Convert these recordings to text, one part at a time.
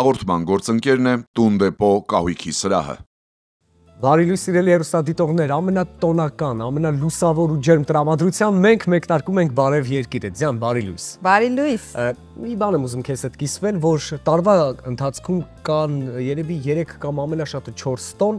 հաղորդման գործընկերն է Տուն դեպո կահույքի սրահը։ Բարի լույս սիրելի հեռուստադիտողներ, ամենատոնական, ամենալուսավոր ու ջերմ տրամադրությամբ մենք մեկնարկում ենք Բարև Երկիրը։ Ձյան, բարի լույս։ Բարի լույս։ Մի բան եմ ուզում քեզ հետ կիսվել, որ տարվա ընթացքում կան երևի 3 կամ ամենաշատը 4 տոն,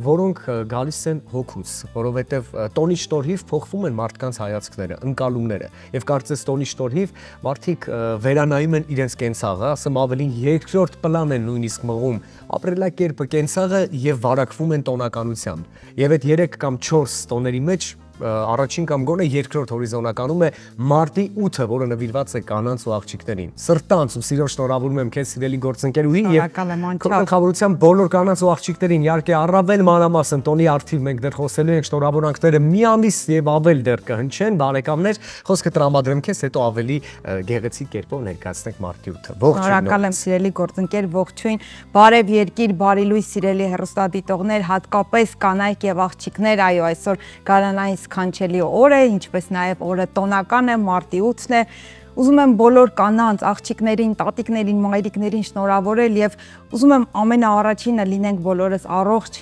որոնք գալիս են հոգուց, որովհետև տոնի շնորհիվ փոխվում են մարդկանց հայացքները, ընկալումները, եւ կարծես տոնի շնորհիվ մարդիկ վերանայում են իրենց կենցաղը, ասեմ ավելին երկրորդ պլան են նույնիսկ մղում ապրելակերպը, կենցաղը եւ վարակվում են տոնականությամբ։ Եվ այդ 3 կամ 4 տոների մեջ առաջին կամ գոնե երկրորդ հորիզոնականում է մարտի 8-ը, որը նվիրված է կանանց ու աղջիկներին։ Սրտանց ու սիրով շնորհավորում եմ քեզ սիրելի գործընկերուհի եւ գլխավորությամբ բոլոր կանանց ու աղջիկներին, իհարկե առավել մանրամասն տոնի արդիվ մենք դեռ խոսելու ենք, շնորհավորանքները մի ամիս եւ ավել դեռ կհնչեն, բարեկամներ, խոսքը տրամադրեմ քեզ, հետո ավելի գեղեցիկ կերպով ներկայացնենք մարտի 8-ը։ Ողջույն։ Շնորհակալ եմ սիրելի գործընկեր, ողջույն, բարև երկիր, բարի լույս սիրելի հեռուստադիտողներ, հատկապես կանայք եւ աղջիկներ, այո, այսօր գարանային սքանչելի օր է, ինչպես նաև օրը տոնական է, մարտի 8-ն է։ Ուզում եմ բոլոր կանանց, աղջիկներին, տատիկներին, մայրիկներին շնորհավորել եւ ուզում եմ ամենաառաջինը լինենք բոլորս առողջ,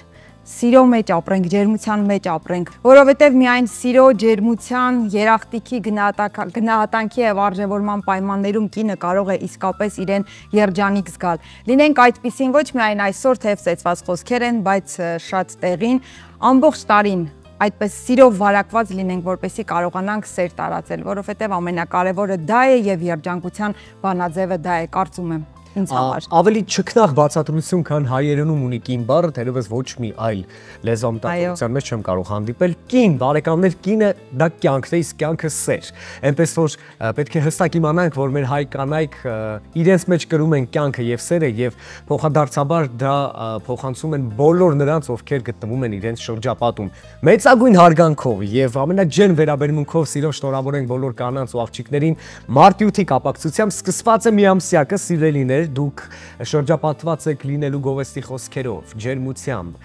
սիրո մեջ ապրենք, ջերմության մեջ ապրենք, որովհետև միայն սիրո, ջերմության, երախտիքի գնահատանքի եւ արժեվորման պայմաններում կինը կարող է իսկապես իրեն երջանիկ զգալ։ Լինենք այդպիսին ոչ միայն այսօր թեև ծեծված խոսքեր են, բայց շատ տեղին, ամբողջ տարին այդպես սիրով վարակված լինենք, որպեսզի կարողանանք սեր տարածել, որովհետև ամենակարևորը դա է եւ երջանկության բանաձևը դա է, կարծում եմ, ինձ համար։ Ավելի ճգնաղ բացատրություն, քան հայերենում ունի կին բառը, թերևս ոչ մի այլ լեզվամտածողության մեջ չեմ կարող հանդիպել։ Կին, բարեկամներ, կինը դա կյանքն է, իսկ կյանքը սեր։ Այնպես որ պետք է հստակ իմանանք, որ մեր հայ կանայք իրենց մեջ կրում են կյանքը եւ սերը եւ փոխադարձաբար դա փոխանցում են բոլոր նրանց, ովքեր գտնվում են իրենց շրջապատում։ Մեծագույն հարգանքով եւ ամենաջերմ վերաբերմունքով սիրով շնորհավորենք բոլոր կանանց ու աղջիկներին մարտի 8-ի կապակցությամբ սկսված է միամսյակը, սիրելիներ, դուք շրջապատված եք լինելու գովեստի խոսքերով, ջերմությամբ,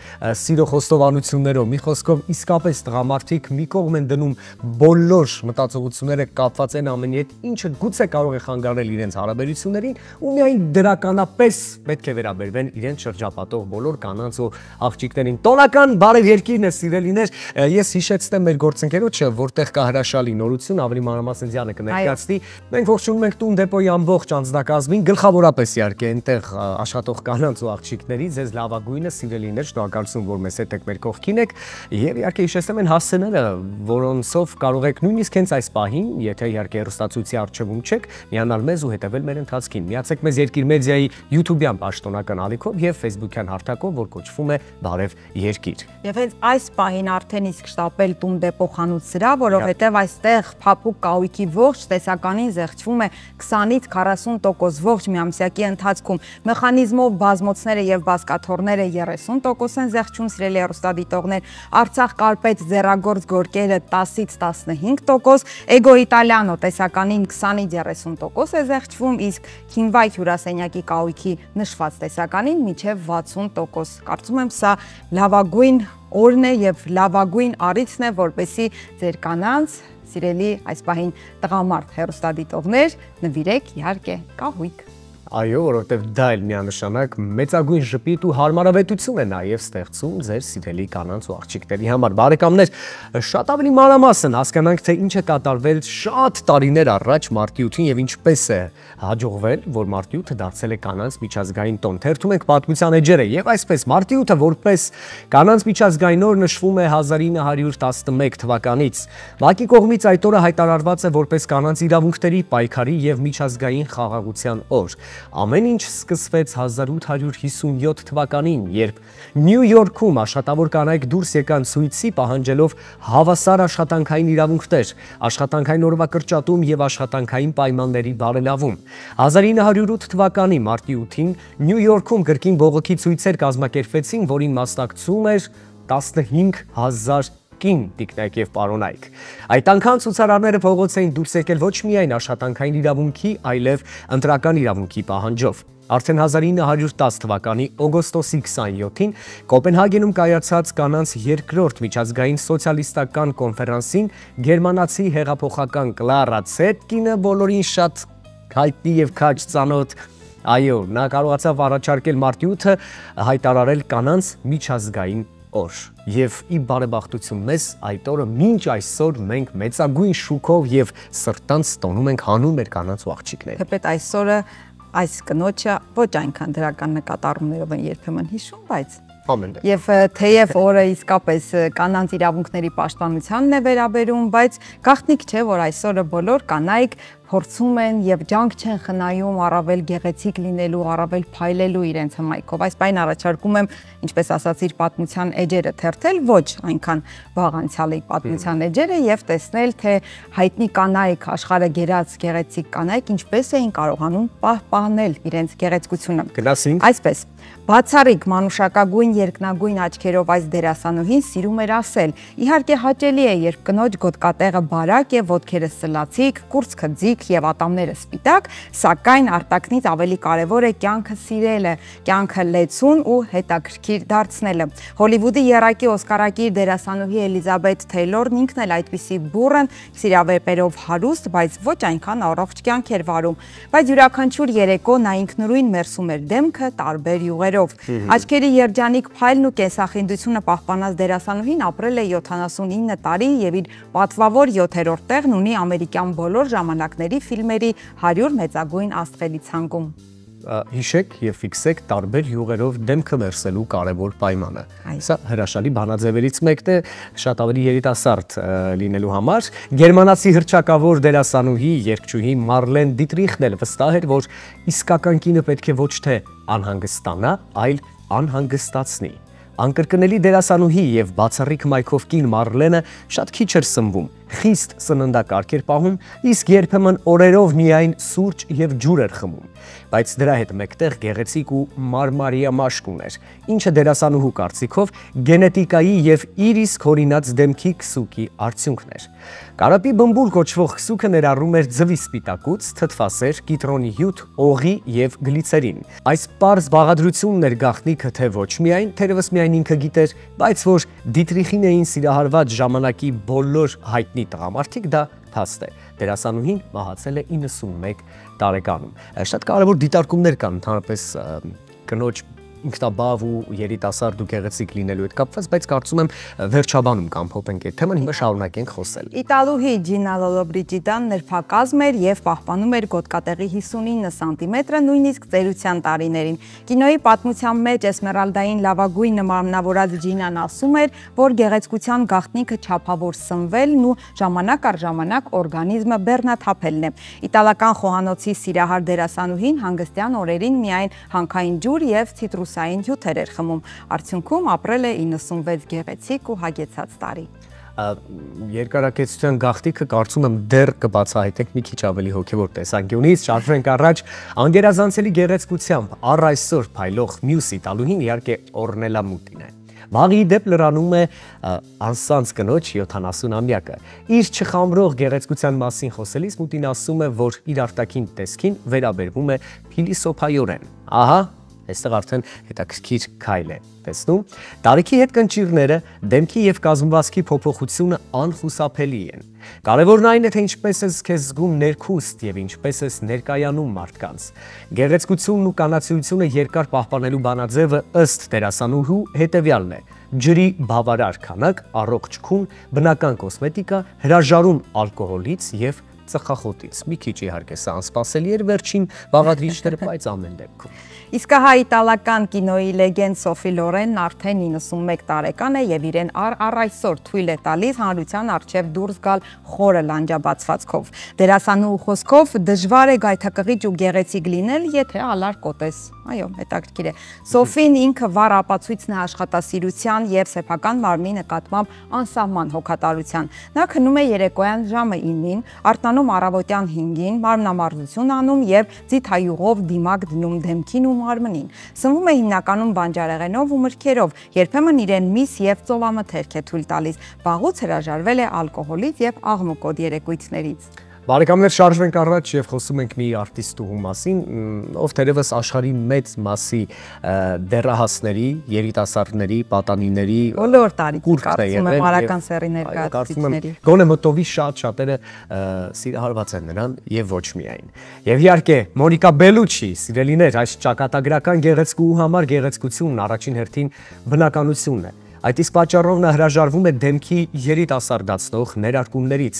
սիրո խոստովանություններով, մի խոսքով իսկապես տղամարդիկ մի կողմ են դնում բոլոր մտածողությունները կապված են ամենի հետ, ինչը գուցե կարող է խանգարել իրենց հարաբերություններին ու միայն դրականապես պետք է վերաբերվեն իրենց շրջապատող բոլոր կանանց ու աղջիկներին։ Տոնական բարև երկիրն է, սիրելիներ, ես հիշեցնեմ մեր գործընկերոջը, որտեղ կա հրաշալի նորություն, ավելի մանրամասն Ձյանը կներկայացնի։ Մենք ողջունում ենք Տուն դեպոյի ամբողջ անձնակազմին, գլխավորապես իհարկե այնտեղ աշխատող կանանց ու աղջիկների, ձեզ լավագույնը, սիրելիներ, շնորհակալություն, որ մեզ հետ եք, մեր կողքին եք, եւ իհարկե հիշեցնեմ այն հասցեները, որոնցով կարող եք նույնիսկ հենց այս պահին, եթե իհարկե հեռուստացույցի առջևում չեք, միանալ մեզ ու հետևել մեր ընթացքին։ Միացեք մեզ Երկիր մեդիայի YouTube-յան պաշտոնական ալիքով եւ Facebook-յան հարթակով, որ կոչվում է Բարև Երկիր։ Եվ հենց այս պահին արդեն իսկ շտապել Տուն դեպո խանութ սրա, որովհետև այստեղ փափուկ կահույքի ողջ տեսականին զեղչվում է 20-ից 40% ողջ միամսյակի ընթացքում, մեխանիզմով բազմոցները եւ բազկաթոռները 30% են զեղչում, սիրելի հեռուստադիտողներ, Արցախ կարպետ ձեռագործ գորգերը 10-ից 15%, Էգո Իտալիանո տեսականին 20-ից 30% է զեղչվում, իսկ Քինվայ հյուրասենյակի կահույքի նշված տեսականին մինչև 60%։ Կարծում եմ սա լավագույն օրն է եւ լավագույն առիթն է, որպեսզի ձեր կանանց, սիրելի այս պահին տղամարդ հեռուստադիտողներ, նվիրեք իհարկե կահույք։ Այո, որովհետև դա էլ միանշանակ մեծագույն ժպիտ ու հարմարավետություն է նաև ստեղծում ձեր սիրելի կանանց ու աղջիկների համար։ Բարեկամներ, շատ ավելի մանրամասն հասկանանք, թե ինչ է կատարվել շատ տարիներ առաջ մարտի 8-ին եւ ինչպես է հաջողվել, որ մարտի 8-ը դարձել է կանանց միջազգային տոն։ Թերթում ենք պատմության էջերը եւ այսպես մարտի 8-ը որպես կանանց միջազգային օր նշվում է 1911 թվականից։ ՄԱԿ-ի կողմից այդ օրը հայտարարված է որպես կանանց իրավունքների պայքարի եւ միջազգային խաղաղության օր։ Ամեն ինչ սկսվեց 1857 թվականին, երբ Նյու Յորքում աշխատավոր կանայք դուրս եկան ցույցի պահանջելով հավասար աշխատանքային իրավունքներ, աշխատանքային օրվա կրճատում եւ աշխատանքային պայմանների բարելավում։ 1908 թվականի մարտի 8-ին Նյու Յորքում կրկին բողոքի ցույցեր կազմակերպվեցին, որին մասնակցում էր 15,000 կին տիկնայք եւ պարոնայք։ Այդ անգամ ցուցարարները փողոց էին դուրս եկել ոչ միայն աշխատանքային իրավունքի, այլև ընտրական իրավունքի պահանջով։ Արդեն 1910 թվականի օգոստոսի 27-ին Կոպենհագենում կայացած կանանց երկրորդ միջազգային սոցիալիստական կոնֆերանսին գերմանացի հեղափոխական Կլարա Ցետկինը բոլորին շատ հայտնի եւ քաջ ծանոթ Այո, նա կարողացավ առաջարկել մարտի 8-ը հայտարարել կանանց միջազգային օր։ Եվ ի բարեբախտություն մեզ այդ օրը մինչ այսօր մենք մեծագույն շուկով եւ սրտանց տոնում ենք հանուն մեր կանանց ու աղջիկների։ Թեպետ այսօրը այս կնոջը ոչ այնքան դրական նկատառումներով են երբեմն հիշում, բայց Եվ թեև օրը իսկապես կանանց իրավունքների պաշտպանությանն է վերաբերում, բայց գաղտնիք չէ, որ այսօրը բոլոր կանայք փորձում են եւ ջանք չեն խնայում առավել գեղեցիկ լինելու, առավել փայլելու իրենց հմայքով։ Այս բան առաջարկում եմ, ինչպես ասացիր, պատմության էջերը թերթել, ոչ այնքան վաղ անցյալի պատմության էջերը եւ տեսնել, թե հայտնի կանայք, աշխարհը գերած գեղեցիկ կանայք ինչպես էին կարողանում պահպանել իրենց գեղեցկությունը։ Գնացինք։ Այսպես, բացառիկ մանուշակագույն երկնագույն աչքերով այս դերասանուհին սիրում էր ասել. իհարկե հաճելի է, երբ կնոջ գոտկատեղը բարակ է, ոտքերը սլացիկ, կուրծքը ձիգ եւ ատամները սպիտակ, սակայն արտակնից ավելի կարեւոր է կյանքը սիրելը, կյանքը լեցուն ու հետաքրքիր դարձնելը։ Հոլիվուդի եռակի օսկարակիր դերասանուհի Էլիզաբեթ Թեյլորն ինքն էլ այդպիսի բուռն սիրավեպերով հարուստ, բայց ոչ այնքան առողջ կյանք էր վարում, բայց յուրաքանչյուր երեկո նա ինքնուրույն մերսում էր դեմքը տարբեր յուղերով։ Աչքերի երջանիկ փայլն ու կենսախինդությունը պահպանած դերասանուհին ապրել է 79 տարի եւ իր պատվավոր 7-րդ տեղն ունի ամերիկյան բոլոր ժամանակների ֆիլմերի 100 մեծագույն աստղերի ցանկում։ Հիշեք եւ ֆիքսեք տարբեր յուղերով դեմքը մերսելու կարևոր պայմանը։ Սա հրաշալի բանաձևերից մեկն է շատ ավելի երիտասարդ լինելու համար։ Գերմանացի հռչակավոր դերասանուհի, երգչուհի Մարլեն Դիտրիխն էլ վստահ էր, որ իսկական կինը պետք է ոչ թե անհանգստանա, այլ անհանգստացնի։ Անկրկնելի դերասանուհի եւ բացառիկ մայքով կին Մարլենը շատ քիչ էր սնվում, խիստ սննդակարգ էր պահում, իսկ երբեմն օրերով միայն սուրճ եւ ջուր էր խմում, բայց դրա հետ մեկտեղ գեղեցիկ ու մարմարիա մաշկ ուներ, ինչը դերասանուհու կարծիքով գենետիկայի եւ իր իսկ հորինած դեմքի քսուկի արդյունքն էր։ Կարապի բմբուլ կոչվող քսուկը ներառում էր ձվի սպիտակուց, թթվասեր, կիտրոնի հյութ, օղի եւ գլիցերին։ Այս պարզ բաղադրությունն էր գաղտնիքը, թե ոչ միայն, թերևս միայն ինքը գիտեր, բայց որ Դիտրիխին էին սիրահարված ժամանակի բոլոր հայտնի տղամարդիկ, դա փաստ է։ Դերասանուհին մահացել է 91 տարեկանում։ Շատ կարևոր դիտարկումներ կան ընդհանրապես կնոջ ինքնաբավ ու երիտասարդ ու գեղեցիկ լինելու հետ կապված, բայց կարծում եմ վերջաբանում կամփոփենք այդ թեման, հիմա շարունակենք խոսել։ Իտալուհի Ջինա Լոլոբրիջիդան նրբակազմ էր եւ պահպանում էր գոտկատեղի 59 սանտիմետրը նույնիսկ ծերության տարիներին։ Կինոյի պատմության մեջ էսմերալդային լավագույն նմանավորած Ջինան ասում էր, որ գեղեցկության գաղտնիքը չափավոր սնվելն ու ժամանակ առ ժամանակ օրգանիզմը բեռնաթափելն է։ Իտալական խոհանոցի սիրահար դերասանուհին հանգստյան օրերին միայն հանքային ջուր եւ ցիտրուսային հյութեր էր խմում, արդյունքում ապրել է 96 գեղեցիկ ու հագեցած տարի։ Երկարակեցության գաղտնիքը կարծում եմ դեռ կբացահայտենք մի քիչ ավելի հոգևոր տեսանկյունից, շարժվենք առաջ, անգերազանցելի գեղեցկությամբ առ այսօր փայլող մյուս իտալուհին իհարկե Օրնելա Մուտին է։ Վաղի դեպ լրանում է անսանց կնոջ 70-ամյակը։ Իր չխամրող գեղեցկության մասին խոսելիս Մուտին ասում է, որ իր արտաքին տեսքին վերաբերվում է փիլիսոփայորեն։ Ահա այստեղ արդեն հետաքրքիր քայլ է տեսնում։ Տարիքի հետ կնճիռները, դեմքի եւ կազմվածքի փոփոխությունը անխուսափելի են։ Կարևորն այն է, թե ինչպես ես քեզ զգում ներքուստ եւ ինչպես ես ներկայանում մարդկանց։ Գեղեցկությունն ու կանացիությունը երկար պահպանելու բանաձևը ըստ դերասանուհու հետեւյալն է. ջրի բավարար քանակ, առողջ քուն, բնական կոսմետիկա, հրաժարում ալկոհոլից եւ ծխախոտից։ Մի քիչ իհարկե սա անսպասելի էր վերջին բաղադրիչները, բայց ամեն դեպքում։ Իսկ հա իտալական կինոյի լեգենդ Սոֆի Լորենն արդեն 91 տարեկան է եւ իրեն առ այսօր թույլ է տալիս հանրության առջև դուրս գալ խորը լանջաբացվածքով։ Դերասանուհու խոսքով դժվար է գայթակղիչ ու գեղեցիկ լինել, եթե ալար կոտես։ Այո, հետաքրքիր է։ Սոֆին ինքը վառ ապացույցն է աշխատասիրության եւ սեփական մարմնի նկատմամբ անսահման հոգատարության։ Նա քնում է երեկոյան ժամը 9-ին, արտանում առավոտյան 5-ին, մարմնամարզություն անում եւ ձիթայյուղով դիմակ դնում դեմքին ու մարմնին։ Սնվում է հիմնականում բանջարեղենով ու մրգերով, երբեմն իրեն միս եւ ծովամթերք է թույլ տալիս։ Վաղուց հրաժարվել է ալկոհոլից եւ աղմուկոտ երեկույթներից։ Բարեկամներ, շարժվենք առաջ եւ խոսում ենք մի արտիստուհու մասին, ով թերևս աշխարհի մեծ մասի դեռահասների, երիտասարդների, պատանիների բոլոր տարիքի կարծում եմ արական սերի ներկայացուցիչների։ Գոնե մտովի շատերը սիրահարված են նրան եւ ոչ միայն։ Եվ իհարկե, Մոնիկա Բելուչի, սիրելիներ, այս ճակատագրական գեղեցկուհու համար գեղեցկությունն առաջին հերթին բնականությունն է։ Այդ իսկ պատճառով նա հրաժարվում է դեմքի երիտասարդացնող ներարկումներից։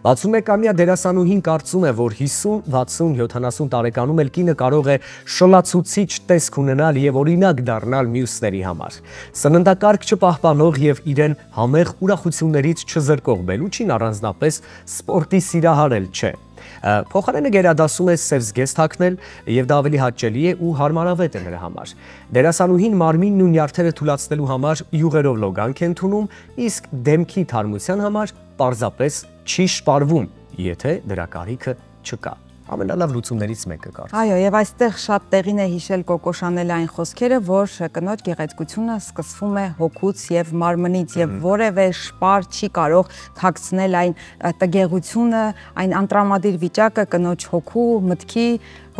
61-ամյա դերասանուհին կարծում է, որ 50, 60, 70 տարեկանում էլ կինը կարող է շլացուցիչ տեսք ունենալ եւ օրինակ դառնալ մյուսների համար։ Սննդակարգ չպահպանող եւ իրեն համեղ ուրախություններից չզրկող Բելուչին առանձնապես սպորտի սիրահարել չէ։ Փոխարենը գերադասում է սև զգեստ հագնել եւ դա ավելի հաճելի է ու հարմարավետ է նրա համար։ Դերասանուհին մարմինն ու նյարդերը թուլացնելու համար յուղերով լոգանք է ընդունում, իսկ դեմքի թարմության համար պարզապես չի շպարվում, եթե դրա կարիքը չկա։ Ամենալավ լուծումներից մեկը կարծում։ Այո, եւ այստեղ շատ տեղին է հիշել Կոկո Շանելի այն խոսքերը, որ կնոջ գեղեցկությունը սկսվում է հոգուց եւ մարմնից եւ որևէ շպար չի կարող թաքցնել այն տգեղությունը, այն անտրամադիր վիճակը կնոջ հոգու, մտքի,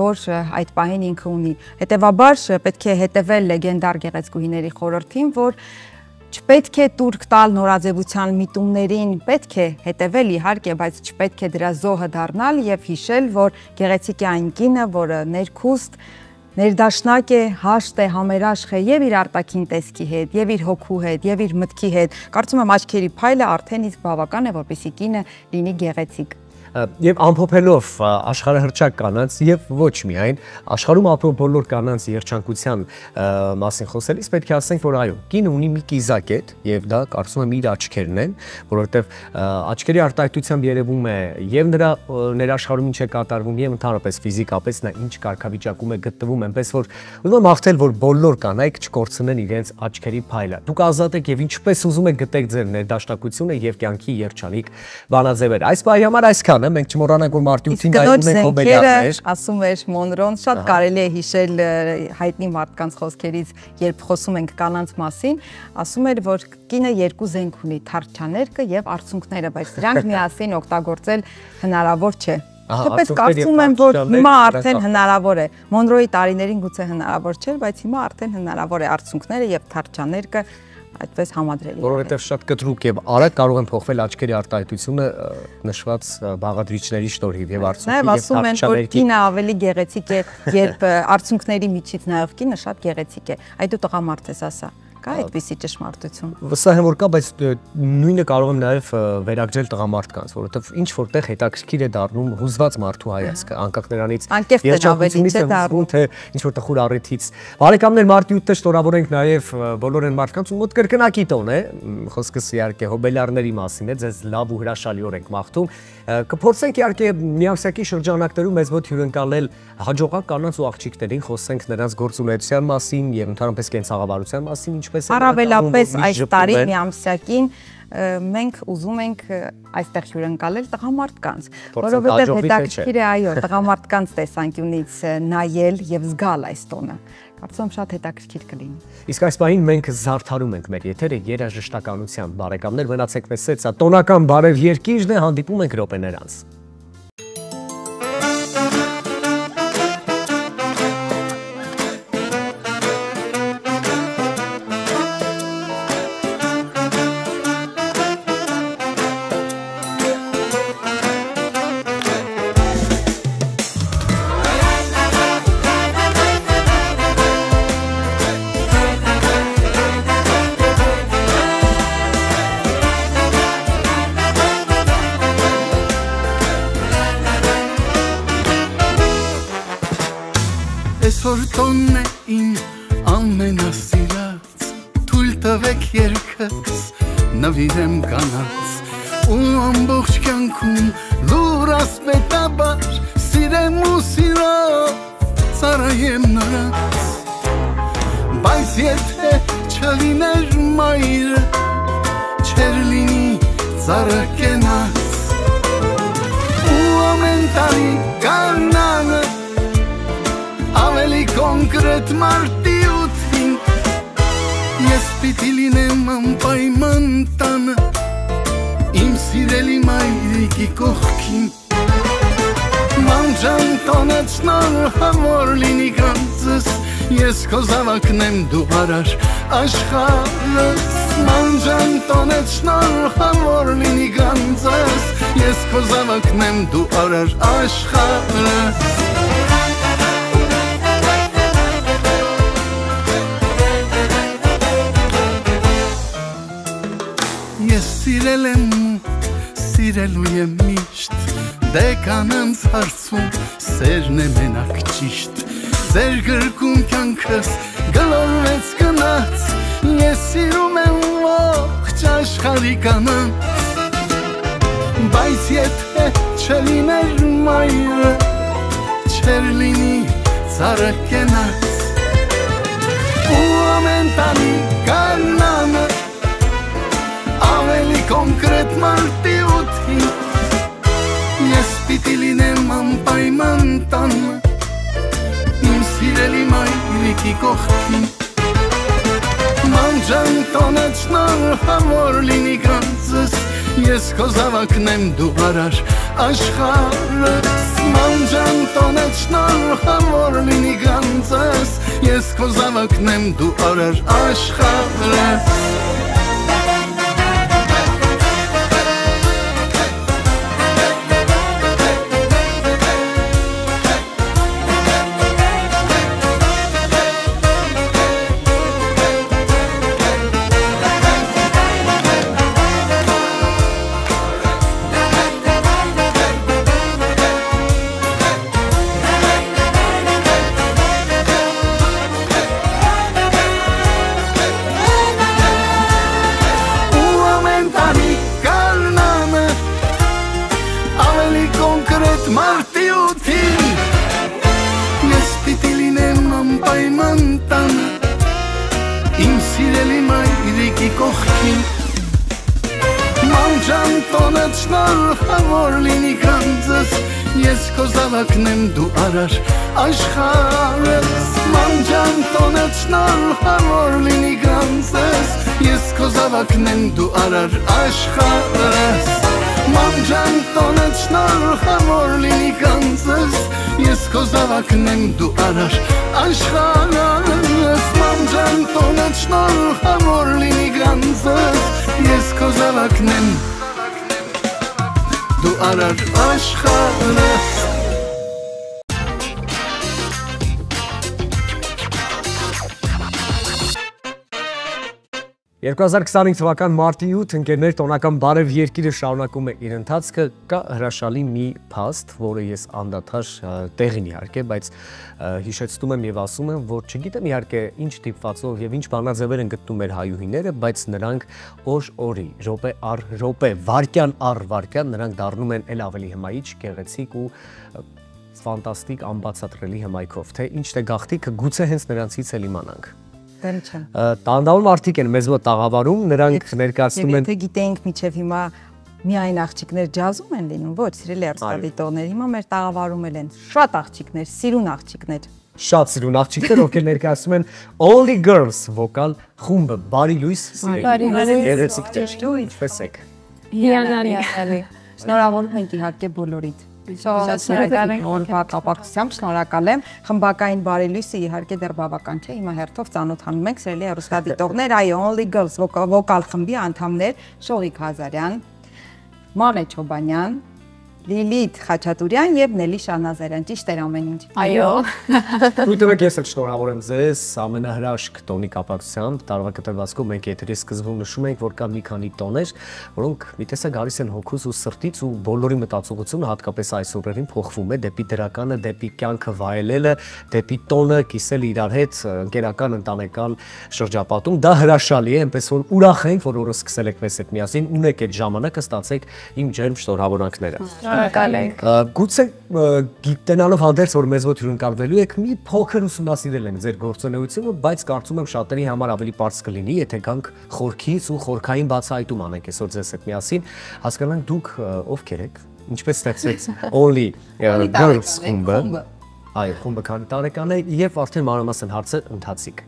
որ այդ պահին ինքը ունի։ Հետևաբար պետք է հետևել լեգենդար գեղեցկուհիների խորհրդին, որ չպետք է տուրք տալ նորաձևության միտումներին, պետք է հետևել իհարկե, բայց չպետք է դրա զոհը դառնալ եւ հիշել, որ գեղեցիկ է այն կինը, որը ներքուստ, ներդաշնակ է, հաշտ է, համերաշխ է եւ իր արտաքին տեսքի հետ, եւ իր հոգու հետ, եւ իր մտքի հետ։ Կարծում եմ աչքերի փայլը արդեն իսկ բավական է, որպեսզի կինը լինի գեղեցիկ։ Եվ ամփոփելով աշխարհահռչակ կանանց եւ ոչ միայն աշխարհում ապրող բոլոր կանանց երջանկության մասին խոսելիս պետք է ասենք, որ այո, կինը ունի մի կիզակետ եւ դա կարծում եմ իր աչքերն են, որովհետեւ աչքերի արտահայտությամբ երևում է եւ նրա ներաշխարհում ինչ է կատարվում եւ ընդհանրապես ֆիզիկապես նա ինչ կարգավիճակում է գտնվում, այնպես որ ուզում եմ հաղթել, որ բոլոր կանայք չկորցնեն իրենց աչքերի փայլը։ Դուք ազատ եք եւ ինչպես ուզում եք գտեք ձեր ներդաշնակությունը եւ կյանքի երջանիկ բանաձևեր։ Այս բանի համար այսքան մենք չմոռանանք, որ մարտի 8-ին դայում ենք հոբելյարներ։ Ասում էր Մոնրոն, շատ կարելի է հիշել հայտնի մարդկանց խոսքերից, երբ խոսում ենք կանանց մասին, ասում էր, որ կինը երկու զենք ունի՝ թարչաներկը եւ արցունքները, բայց դրանք միասին օգտագործել հնարավոր չէ։ Թեպետ կարծում եմ, որ հիմա արդեն հնարավոր է։ Մոնրոյի տարիներին գուցե հնարավոր չէր, բայց հիմա արդեն հնարավոր է արցունքները եւ թարչաներկը այդպես համադրելի։ Որովհետև շատ կտրուկ եւ արագ կարող են փոխվել աչքերի արտահայտությունը նշված բաղադրիչների շնորհիվ եւ արցունքի եւ ասում են, որ կինը ավելի գեղեցիկ է, երբ արցունքների միջից նայող կինը շատ գեղեցիկ է։ Այդ դու տղամարդ ես, ասա։ Կա այդպիսի ճշմարտություն։ Վստահ եմ, որ կա, բայց նույնը կարող եմ նաև վերագրել տղամարդկանց, որովհետև ինչ որտեղ հետաքրքիր է դառնում հուզված մարդու հայացքը, անկախ նրանից թե ինչ որտեղ խուր առիթից։ Բարեկամներ, մարտի 8-ը շնորհավորենք նաև բոլոր այն մարդկանց, ում մոտ կրկնակի տոն է, խոսքս իհարկե հոբելյարների մասին է, ձեզ լավ ու հրաշալի օր ենք մաղթում։ Կփորձենք իհարկե միամսյակի շրջանակներում մեզ մոտ հյուրընկալել հաջողակ կանանց ու աղջիկներին, խոսենք նրանց գործունեության մասին եւ ընդհանրապես կենցաղավարության մասին, Առավելապես այս տարի միամսյակին մենք ուզում ենք այստեղ հյուրընկալել տղամարդկանց, որովհետև հետաքրքիր է, այո, տղամարդկանց տեսանկյունից նայել եւ զգալ այս տոնը։ Կարծում եմ շատ հետաքրքիր կլինի։ Իսկ այս պահին մենք զարդարում ենք մեր եթերը երաժշտականությամբ։ Բարեկամներ, մնացեք մեզ հետ, սա տոնական բարև երկիրն է, հանդիպում ենք րոպեներ անց։ Այսօր տոնն է իմ ամենասիրած, թույլ տվեք երգս նվիրեմ կանանց, ու ամբողջ կյանքում լուր ասպետաբար սիրեմ ու սիրով ծառայեմ նրանց, բայց եթե չլիներ մայրը, չեր լինի ծառը կենաց, ու ամեն տարի կանանը ավելի կոնկրետ մարտի 8-ին ես պիտի լինեմ անպայման տանը իմ սիրելի մայրիկի կողքին Մանջան տոնեցնոր համար լինի գանձս Ես քո զավակն եմ դու արար աշխարհս Մանջան տոնեցնոր համար լինի գանձս Ես քո զավակն եմ դու արար աշխարհս Ես սիրել եմ սիրելու եմ միշտ Դե կանանց հարցում սերն է մենակ ճիշտ Ձեր գրկում կյանքս գլորվեց գնաց Ես սիրում եմ ողջ աշխարհի կանանց Բայց եթե չլիներ մայրը Չեր լինի ծառը կենաց Ու ամեն տանի կանանը Ավելի կոնկրետ մարտի ութին Ես պիտի լինեմ անպայման տանը Իմ սիրելի մայրիկի կողքին Մանջան տոնեցնոր համար լինի գանձս Ես քո զավակն եմ դու արար աշխարհս Մանջան տոնեցնոր համար լինի գանձս Ես քո զավակն եմ դու արար աշխարհս Մանջան տոնեցնոր համար լինի գանձս Ես քո զավակն եմ դու արար աշխարհս Մանջան տոնեցնոր համար լինի գանձս Ես քո զավակն եմ դու արար աշխարհս Մանջան տոնեցնոր համար լինի գանձս Ես քո զավակն եմ դու արար աշխարհս Մանջան տոնեցնոր համար լինի գանձս Ես քո զավակն եմ դու արար աշխարհս 2025 թվական մարտի 8 ընկերներ տոնական բարև երկիրը շարունակում է իր ընթացքը կա հրաշալի մի փաստ, որը ես անդադար տեղին իհարկե, բայց հիշեցնում եմ եւ ասում եմ, որ չգիտեմ իհարկե ինչ դիպվածով եւ ինչ բանաձևեր են գտնում մեր հայուհիները, բայց նրանք օր-օրի, րոպե առ րոպե, վարքյան առ վարքյան նրանք դառնում են ել ավելի հմայիչ, գեղեցիկ ու ֆանտաստիկ անբացատրելի հմայքով, թե ինչ է գաղթիքը, գուցե հենց նրանցից էլ իմանանք։ Տանդալում արդիկ են մեզ մոտ տաղավարում, նրանք ներկայացնում են։ Եթե գիտեինք միջև հիմա միայն աղջիկներ ջազում են լինում, ոչ, սիրելի հեռուստադիտողներ, հիմա մեր տաղավարում են շատ աղջիկներ, սիրուն աղջիկներ։ Շատ սիրուն աղջիկներ, ովքեր ներկայացնում են Only Girls վոկալ խումբը, բարի լույս, երեցիկներ, ինչպես եք։ Հիանալի։ Շնորհավորում ենք իհարկե բոլորիդ։ Շնորհակալ եմ։ Խմբակային բարի լույսը իհարկե դեռ բավական չէ, հիմա հերթով ծանոթանում ենք սիրելի հեռուստադիտողներ, այո, Only Girls վոկալ խմբի անդամներ Շողիկ Ղազարյան, Մանե Չոբանյան, Լիլիթ Խաչատուրյան եւ Նելի Շանազարյան, ճիշտ էր ամեն ինչ։ Այո։ Ուտեք ես էլ շնորհավորեմ ձեզ ամենահրաշք տոնի կապակցությամբ, տարվա կտրվածքով մենք եթերի սկզբում նշում ենք, որ կա մի քանի տոներ, որոնք մի տեսակ գալիս են հոգուց ու սրտից ու բոլորի մտածողությունը հատկապես այս օրերին փոխվում է դեպի դրականը, դեպի կյանքը վայելելը, դեպի տոնը կիսել իրար հետ ընկերական ընտանեկան շրջապատում, դա հրաշալի է, այնպես որ ուրախ ենք, որ օրը սկսել եք մեզ հետ միասին, ունեք այդ ժամանակը, ստացեք իմ ջերմ շնորհավորանքները։ Գուցե գիտենալով հանդերձ որ մեզ մոտ հյուրընկալվելու եք մի փոքր ուսումնասիրել ենք ձեր գործունեությունը, բայց կարծում եմ շատերի համար ավելի պարզ կլինի, եթե գանք խորքից ու խորքային բացահայտում անենք այսօր ձեզ հետ միասին, հասկանանք դուք ովքեր եք, ինչպես ստեղծվեց Only Girls խումբը, այո, խումբը քանի տարեկան է եւ արդեն մանրամասն հարցը ընթացիկ։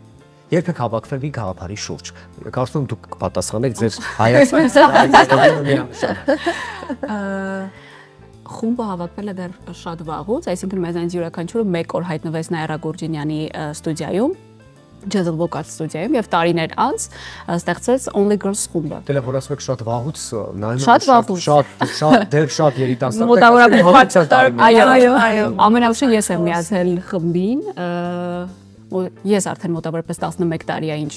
Երբ եք հավաքվել մի գաղափարի շուրջ, կարծում եմ դուք կպատասխանեք ձեր հայացքից։ խումբը հավաքվել է դեռ շատ վաղուց, այսինքն մեզանից յուրաքանչյուրը մեկ օր հայտնվեց Նաիրա Գուրջինյանի ստուդիայում, Jazz Vocal ստուդիայում եւ տարիներ անց ստեղծեց Only Girls խումբը։ Դե որ ասեք շատ վաղուց նայում շատ դեռ շատ երիտասարդ մոտավորապես այո, ամենաուշը ես եմ միացել խմբին, ես արդեն մոտավորապես 11 տարի է ինչ։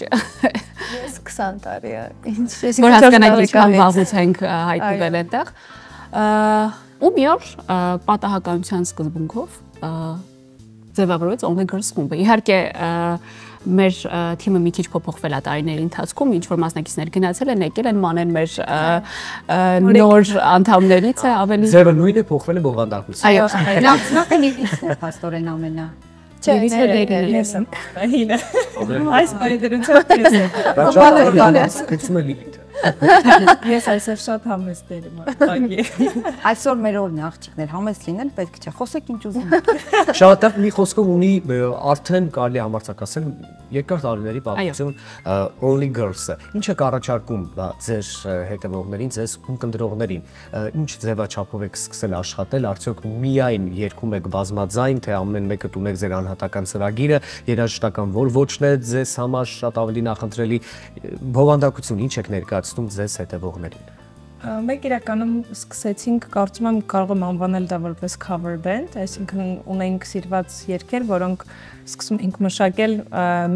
Ես 20 տարի է, ինչ։ Որ հասկանանք ինչքան վաղուց ենք հայտնվել այնտեղ։ Ու մի օր պատահականության սկզբունքով ձևավորվեց Only Girls խումբը։ Իհարկե մեր թիմը մի քիչ փոփոխվել է տարիների ընթացքում, ինչ որ մասնակիցներ գնացել են, եկել են մանեն մեր նոր անդամներից է ավելի ձևը նույնն է փոխվել է բովանդակություն։ Այո, Լավն փաստորեն ամենա Ես եմ։ այս բարեդրությամբ Ես այսօր շատ համեստ եմ։ Այսօր մեր օրն է աղջիկներ, համեստ լինել պետք չէ, խոսեք ինչ ուզում եք։ Շատ մի խոսքով ունի արդեն կարելի համարձակ ասել երկար տարիների պատմություն Only Girls-ը։ Ինչ է առաջարկում ձեր հետևողներին, ձեզ ունկնդրողներին։ Ինչ ձևաչափով եք սկսել աշխատել, արդյոք միայն երգում եք բազմաձայն, թե ամեն մեկը ունեք ձեր անհատական ծրագիրը, երաժշտական որ ոչն է ձեզ համար շատ ավելի նախընտրելի, բովանդակություն ինչ եք ներկայացնում ձեզ հետևողներին։ Մենք իրականում սկսեցինք, կարծում եմ կարող եմ անվանել դա որպես cover band, այսինքն ունենք սիրված երգեր, որոնք սկսում ենք մշակել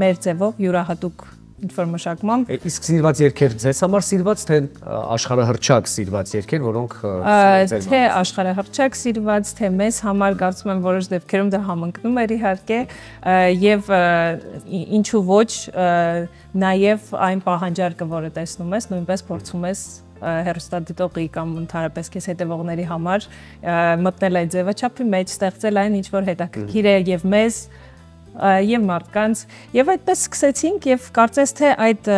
մեր ձևով յուրահատուկ ինչ-որ մշակմամբ։ Իսկ սիրված երգեր ձեզ համար սիրված, թե աշխարհահռչակ սիրված երգեր, որոնք թե աշխարհահռչակ սիրված, թե մեզ համար կարծում եմ որոշ դեպքերում դա համընկնում էր իհարկե, եւ ինչու ոչ, նաեւ այն պահանջարկը, որը տեսնում ես, նույնպես փորձում ես հեռուստադիտողի կամ ընդհանրապես քեզ հետևողների համար մտնել այդ ձևաչափի մեջ, ստեղծել այն ինչ որ հետաքրքիր է եւ մեզ եւ մարդկանց եւ այդպես սկսեցինք եւ կարծես թե այդ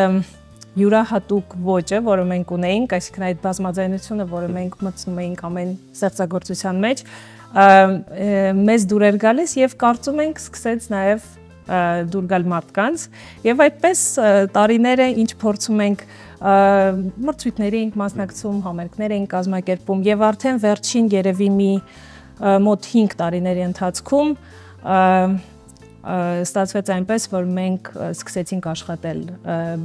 յուրահատուկ ոճը, որը մենք ունեինք, այսինքն այդ բազմաձայնությունը, որը մենք մտցնում էինք ամեն ստեղծագործության մեջ, մեզ դուր էր գալիս եւ կարծում ենք սկսեց նաեւ դուր գալ մարդկանց եւ այդպես տարիները ինչ փորձում ենք մրցույթների ենք մասնակցում, համերգներ ենք կազմակերպում եւ արդեն վերջին երևի մի մոտ 5 տարիների ընթացքում ստացվեց այնպես, որ մենք սկսեցինք աշխատել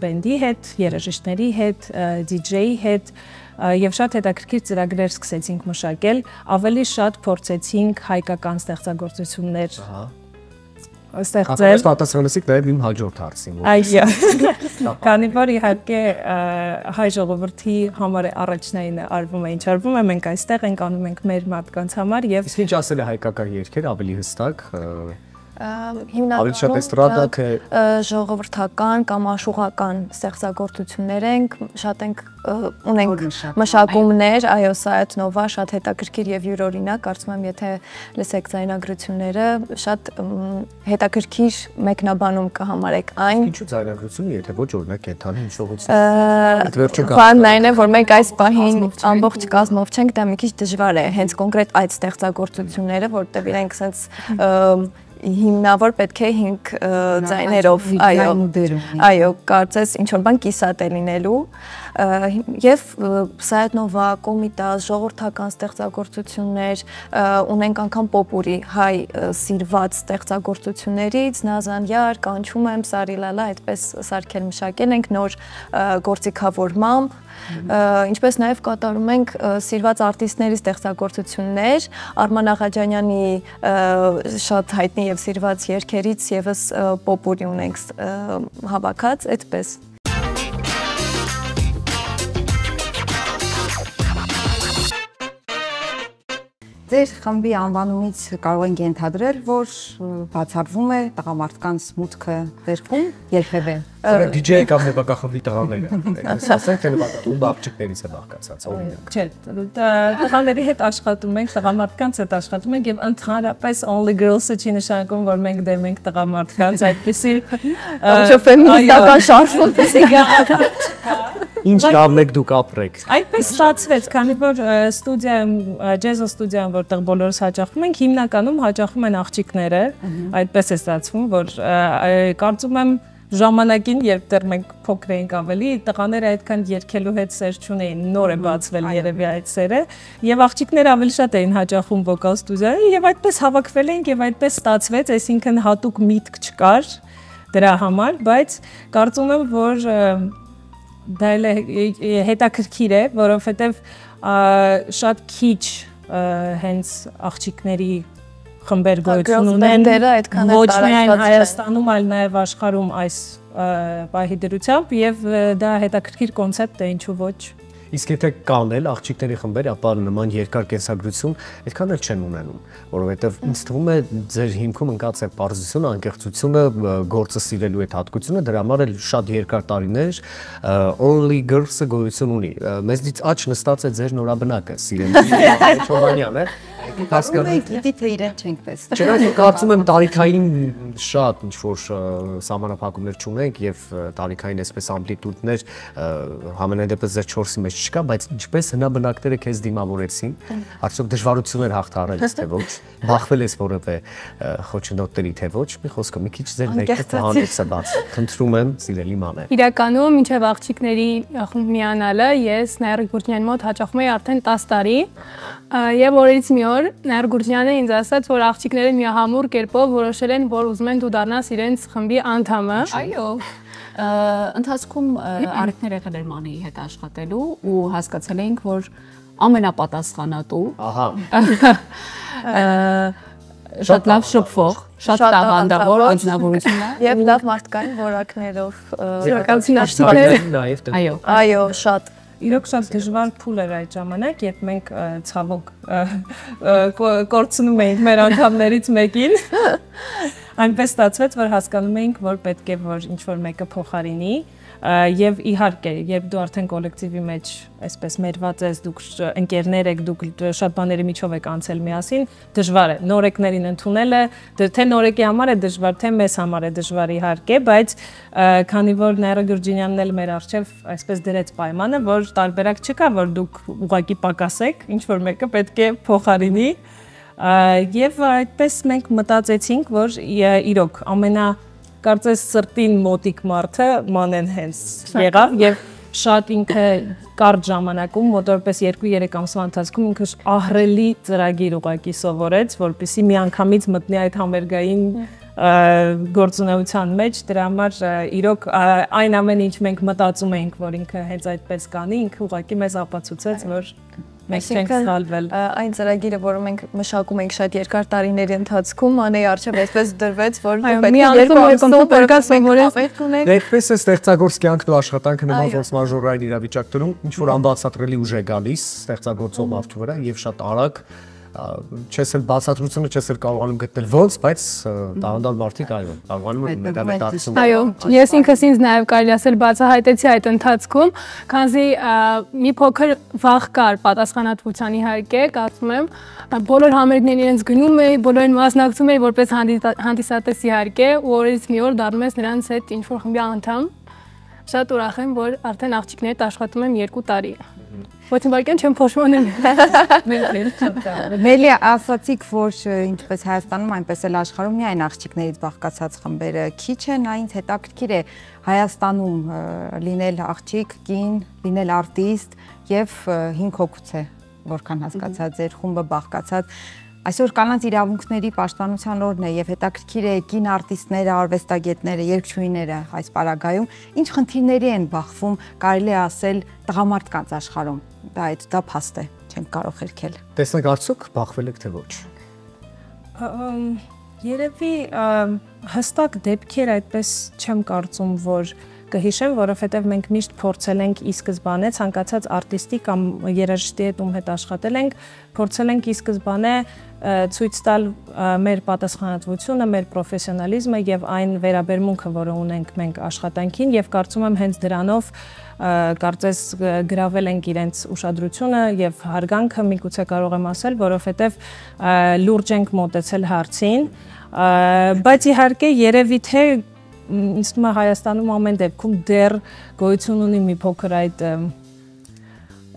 բենդի հետ, երաժիշտների հետ, DJ-ի հետ եւ շատ հետաքրքիր ծրագրեր սկսեցինք մշակել, ավելի շատ փորձեցինք հայկական ստեղծագործություններ ստեղծել։ Այս պատասխանեցիք նաև իմ հաջորդ հարցին։ Այո։ Քանի որ իհարկե հայ ժողովրդի համար առաջնային արվում է, ինչ արվում է, մենք այստեղ ենք անում ենք մեր մարդկանց համար եւ Իսկ ինչ ասել է հայկական երգեր ավելի հստակ հիմնականում ժողովրդական կամ աշխուղական ստեղծագործություններ ենք, շատ ենք ունենք մշակումներ, այո, Սայաթնովա շատ հետաքրքիր եւ յուրօրինակ, կարծում եմ, եթե լսեք ձայնագրությունները, շատ հետաքրքիր մեկնաբանում կհամարեք այն։ Ինչու ձայնագրությունը, եթե ոչ օրինակ կենթանի հիշողություն։ Բանն այն է, որ մենք այս պահին ամբողջ կազմով չենք, դա մի քիչ դժվար է, հենց կոնկրետ այդ ստեղծագործությունները, որտեղ իրենք sense հիմնավոր պետք է 5 ձայներով, այո, կարծես ինչ որ բան կիսատ է լինելու եւ Սայաթնովա, Կոմիտաս, ժողովրդական ստեղծագործություններ, ունենք անգամ պոպուրի հայ սիրված ստեղծագործություններից, Նազանյար, Կանչում եմ, Սարիլալա, այդպես սարքել մշակել ենք նոր գործիքավորմամբ, ինչպես նաև կատարում ենք սիրված արտիստների ստեղծագործություններ, Արման Աղաջանյանի շատ հայտնի եւ սիրված երգերից եւս պոպուրի ունենք հավաքած, այդպես։ Ձեր խմբի անվանումից կարող ենք ենթադրել, որ բացառվում է տղամարդկանց մուտքը ձերքում երբևէ։ DJ կամ նվագախմբի տղաները։ Ասենք թե նվագախումբը աղջիկներից է բաղկացած, օրինակ։ Չէ, տղաների հետ աշխատում ենք, տղամարդկանց հետ աշխատում ենք եւ ընդհանրապես Only Girls-ը չի նշանակում, որ մենք դեմ ենք տղամարդկանց, այդպեսի ֆեմինիստական շարժում Ինչ կապ եք դուք ապրեք։ Այդպես ստացվեց, քանի որ ստուդիայում, ջեզ ստուդիայում, որտեղ բոլորս հաճախում ենք, հիմնականում հաճախում են աղջիկները, այդպես է ստացվում, որ կարծում եմ ժամանակին, երբ դեռ մենք փոքր էինք ավելի, տղաները այդքան երգելու հետ սեր չունեին, նոր է բացվել երևի այդ սերը, եւ աղջիկները ավելի շատ էին հաճախում վոկալ ստուդիայի եւ այդպես հավաքվել էինք եւ այդպես ստացվեց, այսինքն հատուկ միտք չկար դրա համար, բայց կարծում եմ, որ դա հետաքրքիր է, որովհետեւ շատ քիչ հենց աղջիկների խմբեր գոյություն ունեն ոչ միայն Հայաստանում, այլ նաև աշխարհում այս պահի դրությամբ եւ դա հետաքրքիր կոնցեպտ է, ինչու ոչ։ Իսկ եթե կան էլ աղջիկների խմբեր, ապա նման երկար կենսագրություն այդքան էլ չեն ունենում, որովհետև ինձ թվում է ձեր հիմքում ընկած է պարզությունը, անկեղծությունը, գործը սիրելու այդ հատկությունը, դրա համար էլ շատ երկար տարիներ Only Girls-ը գոյություն ունի։ Մեզնից աջ նստած է ձեր նորաբնակը, Սիրեն Չովանյան, Հասկանում թե իրեն չենք տեսնում։ Չնայած կարծում եմ տարիքային շատ ինչ-որ սահմանափակումներ չունենք եւ տարիքային այսպես ամպլիտուդներ համենայն դեպս ձեր 4-ի մեջ չկա, բայց ինչպես հնաբնակները քեզ դիմավորեցին, արդյոք դժվարություններ հաղթարել ես թե ոչ, բախվել ես որևէ խոչընդոտների թե ոչ, մի խոսքով մի քիչ ձեր ներքև հանդիպը բաց։ Խնդրում եմ, սիրելի Մանե։ Իրականում մինչև աղջիկների խումբ միանալը ես Նաիրա Գուրջյանի մոտ հաճախում էի արդեն 10 տարի եւ օրերից մի օր Նաիրա Գուրջյանը ինձ ասաց, որ աղջիկները միահամուռ կերպով որոշել են, որ ուզում են դու դառնաս իրենց խմբի անդամը։ Այո։ Ընթացքում առիթներ եղել էր Մանեի հետ աշխատելու ու հասկացել էինք, որ ամենապատասխանատու շատ լավ շփվող, շատ տաղանդավոր անձնավորություն է եւ լավ մարդկային որակներով իրականացին աղջիկները նաեւ այո, շատ Իրոք շատ դժվար փուլ էր այդ ժամանակ, երբ մենք ցավոք կորցնում էինք մեր անդամներից մեկին։ Այնպես ստացվեց, որ հասկանում էինք, որ պետք է որ ինչ-որ մեկը փոխարինի եւ իհարկե, երբ դու արդեն կոլեկտիվի մեջ այսպես մերված ես, դուք ընկերներ եք, դուք շատ բաների միջով եք անցել միասին, դժվար է նորեկներին ընդունելը, թե նորեկի համար է դժվար, թե մեզ համար է դժվար իհարկե, բայց քանի որ Նաիրա Գյուրջինյանն էլ մեր առջև այսպես դրեց պայմանը, որ տարբերակ չկա, որ դուք ուղղակի պակաս եք, ինչ որ մեկը պետք է փոխարինի, եւ այդպես մենք մտածեցինք, որ իրոք կարծես սրտին մոտիկ մարդը Մանեն հենց եղավ եւ շատ ինքը կարճ ժամանակում մոտորպես 2-3 ամսվա ընթացքում ինքը ահռելի ծրագիր ուղակի սովորեց, որպեսզի միանգամից մտնի այդ համերգային գործունեության մեջ, դրա համար իրոք այն ամեն ինչ մենք մտածում էինք, որ ինքը հենց այդպես կանի, ինքը ուղղակի մեզ ապացուցեց, որ մենք չենք սխալվել։ Այն ծրագիրը, որը մենք մշակում ենք շատ երկար տարիների ընթացքում, Մանեի առջև այսպես դրվեց, որ պետք է Այդպես է ստեղծագործ կյանքն ու աշխատանքը նման ֆորս մաժորային իրավիճակ դնում, ինչ որ անբացատրելի ուժ է գալիս ստեղծագործող մարդու վրա եւ շատ արագ չես էլ բացատրությունը չես էլ կարողանում գտնել ոնց, բայց տաղանդալ մարդիկ այո, կարողանում են մետաղեցում։ Այո, ես ինքս ինձ նաև կարելի ասել բացահայտեցի այդ ընթացքում, քանզի մի փոքր վախ կար պատասխանատվության իհարկե, կարծում եմ, բոլոր համերգներին իրենց գնում էի, բոլորին մասնակցում էի որպես հանդիսատես իհարկե, ու օրերից մի օր դառնում ես նրանց հետ ինչ-որ խմբի անդամ։ Շատ ուրախ եմ, որ արդեն աղջիկներիդ աշխատում եմ 2 տարի։ Ոչ մի բան չեմ փոշմանել։ Մելի ասացիք, որ ինչպես Հայաստանում, այնպես էլ աշխարհում միայն աղջիկներից բաղկացած խմբերը քիչ են, այնց հետաքրքիր է Հայաստանում լինել աղջիկ, կին, լինել արտիստ եւ 5 հոգուց է, որքան հասկացա ձեր խումբը բաղկացած։ Այսօր կանանց իրավունքների պաշտպանության օրն է եւ հետաքրքիր է կին արտիստները, արվեստագետները, երգչուհիները այս պարագայում ինչ խնդիրների են բախվում, կարելի է ասել տղամարդկանց աշխարհում։ Դա փաստ է, չենք կարող խելքել։ Տեսնենք արդյոք բախվել եք թե ոչ։ Երևի հստակ դեպքեր այդպես չեմ կարծում, որ կհիշեմ, որովհետև մենք միշտ փորձել ենք ի սկզբանե ցանկացած արտիստի կամ երաժշտի հետ ում հետ աշխատել ենք, փորձել ենք ի սկզբանե ցույց տալ մեր պատասխանատվությունը, մեր պրոֆեսիոնալիզմը եւ այն վերաբերմունքը, որը ունենք մենք աշխատանքին եւ կարծում եմ հենց դրանով կարծես գրավել ենք իրենց ուշադրությունը եւ հարգանքը, միգուցե կարող եմ ասել, որովհետեւ լուրջ ենք մոտեցել հարցին, բայց իհարկե երևի թե ինձ թվում է Հայաստանում ամեն դեպքում դեռ գոյություն ունի մի փոքր այդ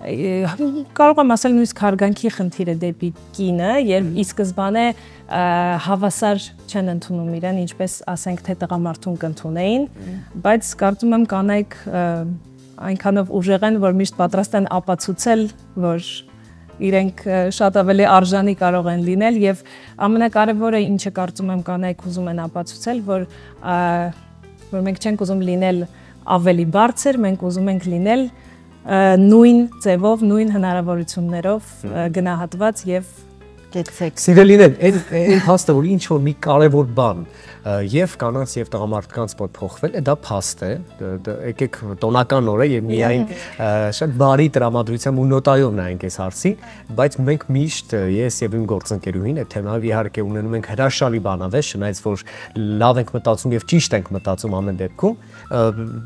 կարող եմ ասել նույնիսկ հարգանքի խնդիրը դեպի կինը, երբ ի սկզբանե հավասար չեն ընդունում իրեն, ինչպես ասենք թե տղամարդուն կընդունեին, բայց կարծում եմ կանայք այնքանով ուժեղ են, որ միշտ պատրաստ են ապացուցել, որ իրենք շատ ավելի արժանի կարող են լինել եւ ամենակարևորը ինչը կարծում եմ կանայք ուզում են ապացուցել, որ մենք չենք ուզում լինել ավելի բարձր, մենք ուզում ենք լինել նույն ձևով, նույն հնարավորություններով գնահատված եւ Սիրելիներ, այն փաստը, որ ինչ որ մի կարևոր բան եւ կանանց եւ տղամարդկանց մոտ փոխվել է, դա փաստ է, եկեք տոնական օր է եւ միայն շատ բարի տրամադրությամբ ու նոտայով նայենք այս հարցի, բայց մենք միշտ ես եւ իմ գործընկերուհին այդ թեմայով իհարկե ունենում ենք հրաշալի բանավեճ, չնայած որ լավ ենք մտածում եւ ճիշտ ենք մտածում ամեն դեպքում,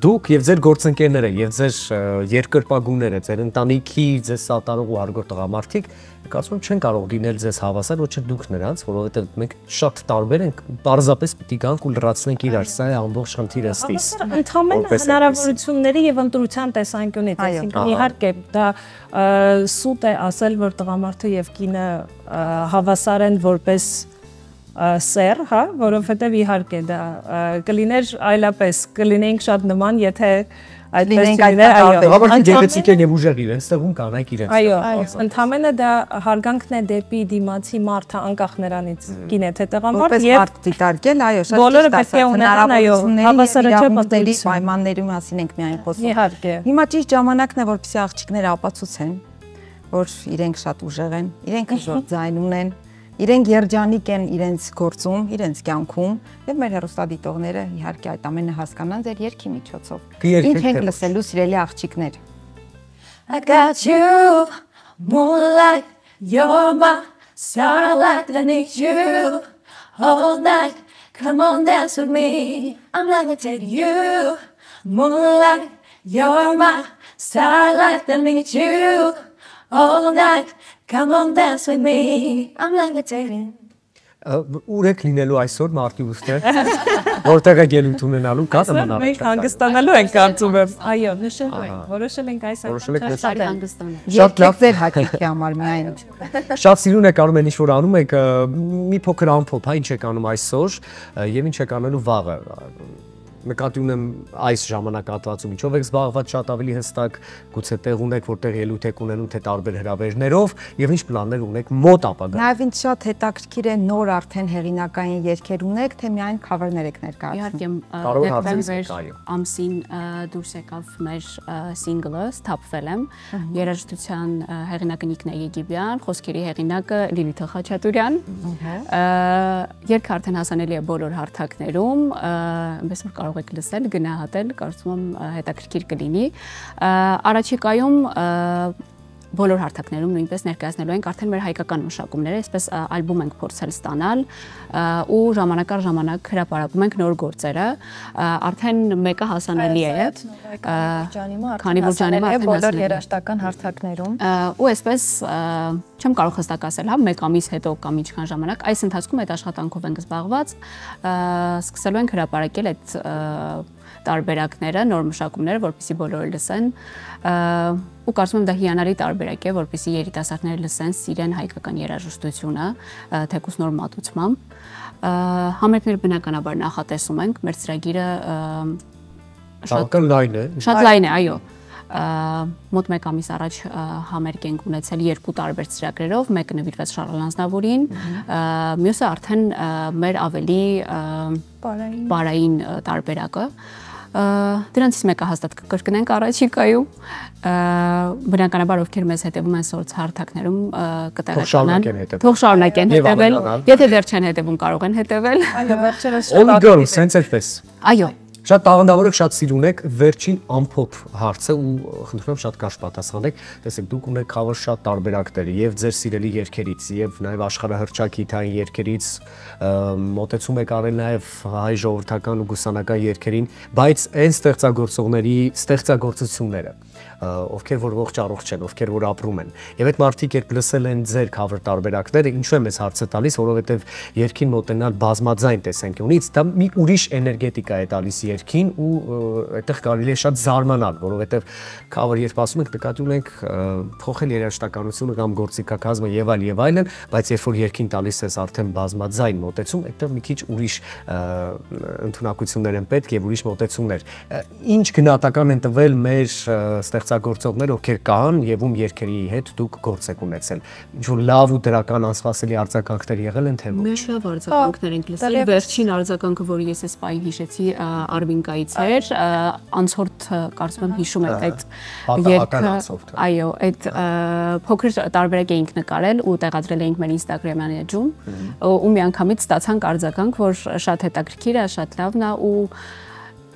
դուք եւ ձեր գործընկերները եւ ձեր երկրպագուները, ձեր ընտանիքի, ձեր սատարող ու հարգող տղամարդիկ կարծում եմ չեն կարող լինել ձեզ հավասար, ոչ էլ դուք նրանց, որովհետև մենք շատ տարբեր ենք, պարզապես պիտի գանք ու լրացնենք իրար, սա է ամբողջ խնդիրը ըստիս։ Ընդհանրապես հնարավորությունների եւ ընտրության տեսանկյունից, այսինքն իհարկե դա սուտ է ասել, որ տղամարդը եւ կինը հավասար են որպես սեր, հա, որովհետև իհարկե դա կլիներ այլապես, կլինեինք շատ նման, եթե այդպես լիներ, այո։ Տղամարդիկ գեղեցիկ են եւ ուժեղ իրենց տեղում կանայք իրենց։ Այո, ընդհանրապես դա հարգանքն է դեպի դիմացի մարդը, անկախ նրանից կին է թե տղամարդ եւ մարդ դիտարկել, այո, շատ բոլորը պետք է ունենան, այո, հավասարաչափ պայմանների մասին ենք միայն խոսում։ Իհարկե։ Հիմա ճիշտ ժամանակն է, որպեսզի աղջիկները ապացուցեն, որ իրենք շատ ուժեղ են, իրենք հզոր ձայն ունեն, իրենք երջանիկ են իրենց գործում, իրենց կյանքում եւ մեր հեռուստադիտողները իհարկե այդ ամենը հասկանան ձեր երգի միջոցով։ Ինչ ենք լսելու սիրելի աղջիկներ։ I got you, moonlight, you're my starlight, I need you all night. Come on, dance with me. I'm gonna take you, moonlight, you're my starlight, I need you all night. Come on, dance with me. I'm levitating. Ուր եք լինելու այսօր մարտի ուստեր, որտեղ եք ելույթ ունենալու, կա նմանարար։ Մենք հանգստանալու ենք կարծում եմ։ Այո, որոշել ենք այս հանգստանալ։ Շատ լավ ձեր հաճույքի համար միայն։ Շատ սիրուն եք անում են ինչ որ անում եք, մի փոքր ամփոփ, հա ինչ եք անում այսօր եւ ինչ եք անելու վաղը։ Նկատի ունեմ այս ժամանակահատվածում ինչով եք զբաղված շատ ավելի հստակ, գուցե տեղ ունեք, որտեղ ելույթ եք ունենում թե տարբեր հրավերներով եւ ինչ պլաններ ունեք մոտ ապագա։ Նաեւ ինձ շատ հետաքրքիր է նոր արդեն հեղինակային երգեր ունեք, թե միայն քավերներ եք ներկայացնում։ Իհարկե, դեկտեմբեր ամսին դուրս եկավ մեր սինգլը «Սթափվել եմ», երաժշտության հեղինակը Նիկնա Եգիբյան, խոսքերի հեղինակը Լիլիթ Խաչատուրյան։ Երգը արդեն հասանելի է բոլոր հարթակներում, այնպես որ կարող եք լսել, գնահատել, կարծում եմ հետաքրքիր կլինի։ Առաջիկայում բոլոր հարթակներում նույնպես ներկայացնելու ենք արդեն մեր հայկական մշակումները, այսպես ալբոմ ենք փորձել ստանալ ու ժամանակ առ ժամանակ հրապարակում ենք նոր գործերը, արդեն մեկը հասանելի է, քանի որ ջանիմը արդեն բոլոր երաժշտական հարթակներում ու այսպես չեմ կարող հստակ ասել, հա, մեկ ամիս հետո կամ ինչքան ժամանակ, այս ընթացքում այդ աշխատանքով ենք զբաղված, սկսելու ենք հրապարակել այդ տարբերակները, նոր մշակումները, որպեսզի բոլորը լսեն, ու կարծում եմ դա հիանալի տարբերակ է, որպեսզի երիտասարդները լսեն, սիրեն հայկական երաժշտությունը, թեկուզ նոր մատուցմամբ։ Համերգները բնականաբար նախատեսում ենք, մեր ծրագիրը շատ լայն է։ Շատ լայն է, այո։ Մոտ մեկ ամիս առաջ համերգ ենք ունեցել երկու տարբեր ծրագրերով, մեկը նվիրված Շարլ Ազնավուրին, մյուսը արդեն մեր ավելի բարային տարբերակը։ Դրանցից մեկը հաստատ կկրկնենք առաջիկայում, բնականաբար ովքեր մեզ հետևում են սորց հարթակներում կտեղականան, թող շարունակեն հետևել, եթե դեռ չեն հետևում կարող են հետևել։ Այո, վերջերս All girls, sense այդպես։ Այո։ Շատ տաղանդավոր եք, շատ սիրուն եք, վերջին ամփոփ հարցը ու խնդրում եմ շատ կարճ պատասխանեք, տեսեք դուք ունեք խաղը շատ տարբերակներ եւ ձեր սիրելի երգերից եւ նաեւ աշխարհահռչակիթային երգերից մոտեցում եք արել նաեւ հայ ժողովրդական ու գուսանական երգերին, բայց այն ստեղծագործողների ստեղծագործությունները ովքեր որ ողջ առողջ են, ովքեր որ ապրում են։ Եվ այդ մարդիկ երբ լսել են ձեր cover տարբերակները, ինչու եմ ես հարցը տալիս, որովհետև երգին մոտենալ բազմաձայն տեսանկյունից դա մի ուրիշ էներգետիկա է տալիս երգին ու այդտեղ կարելի է շատ զարմանալ, որովհետև cover երբ ասում ենք նկատի ունենք փոխել երաժշտականությունը կամ գործիքակազմը եւ այլն, բայց երբ որ երգին տալիս ես արդեն բազմաձայն մոտեցում, այդտեղ մի քիչ ուրիշ ընդունակություններ են պետք եւ ուրիշ մոտեցումներ։ Ինչ գնահատական են տվել մեր ստեղծագործողներ, ովքեր կան եւ ում երգերի հետ դուք գործ եք ունեցել։ Ինչ որ լավ ու դրական անսպասելի արձագանքներ եղել են թե ոչ։ Մեր շատ արձագանքներ ենք լսել։ Վերջին արձագանքը, որը ես այս պահին հիշեցի, Արմինկայից էր, անցորդ կարծում եմ հիշում եք այդ երգը։ Այո, այդ փոքր տարբերակ էինք նկարել ու տեղադրել էինք մեր Instagram-յան էջում, ու միանգամից ստացանք արձագանք, որ շատ հետաքրքիր է, շատ լավն է ու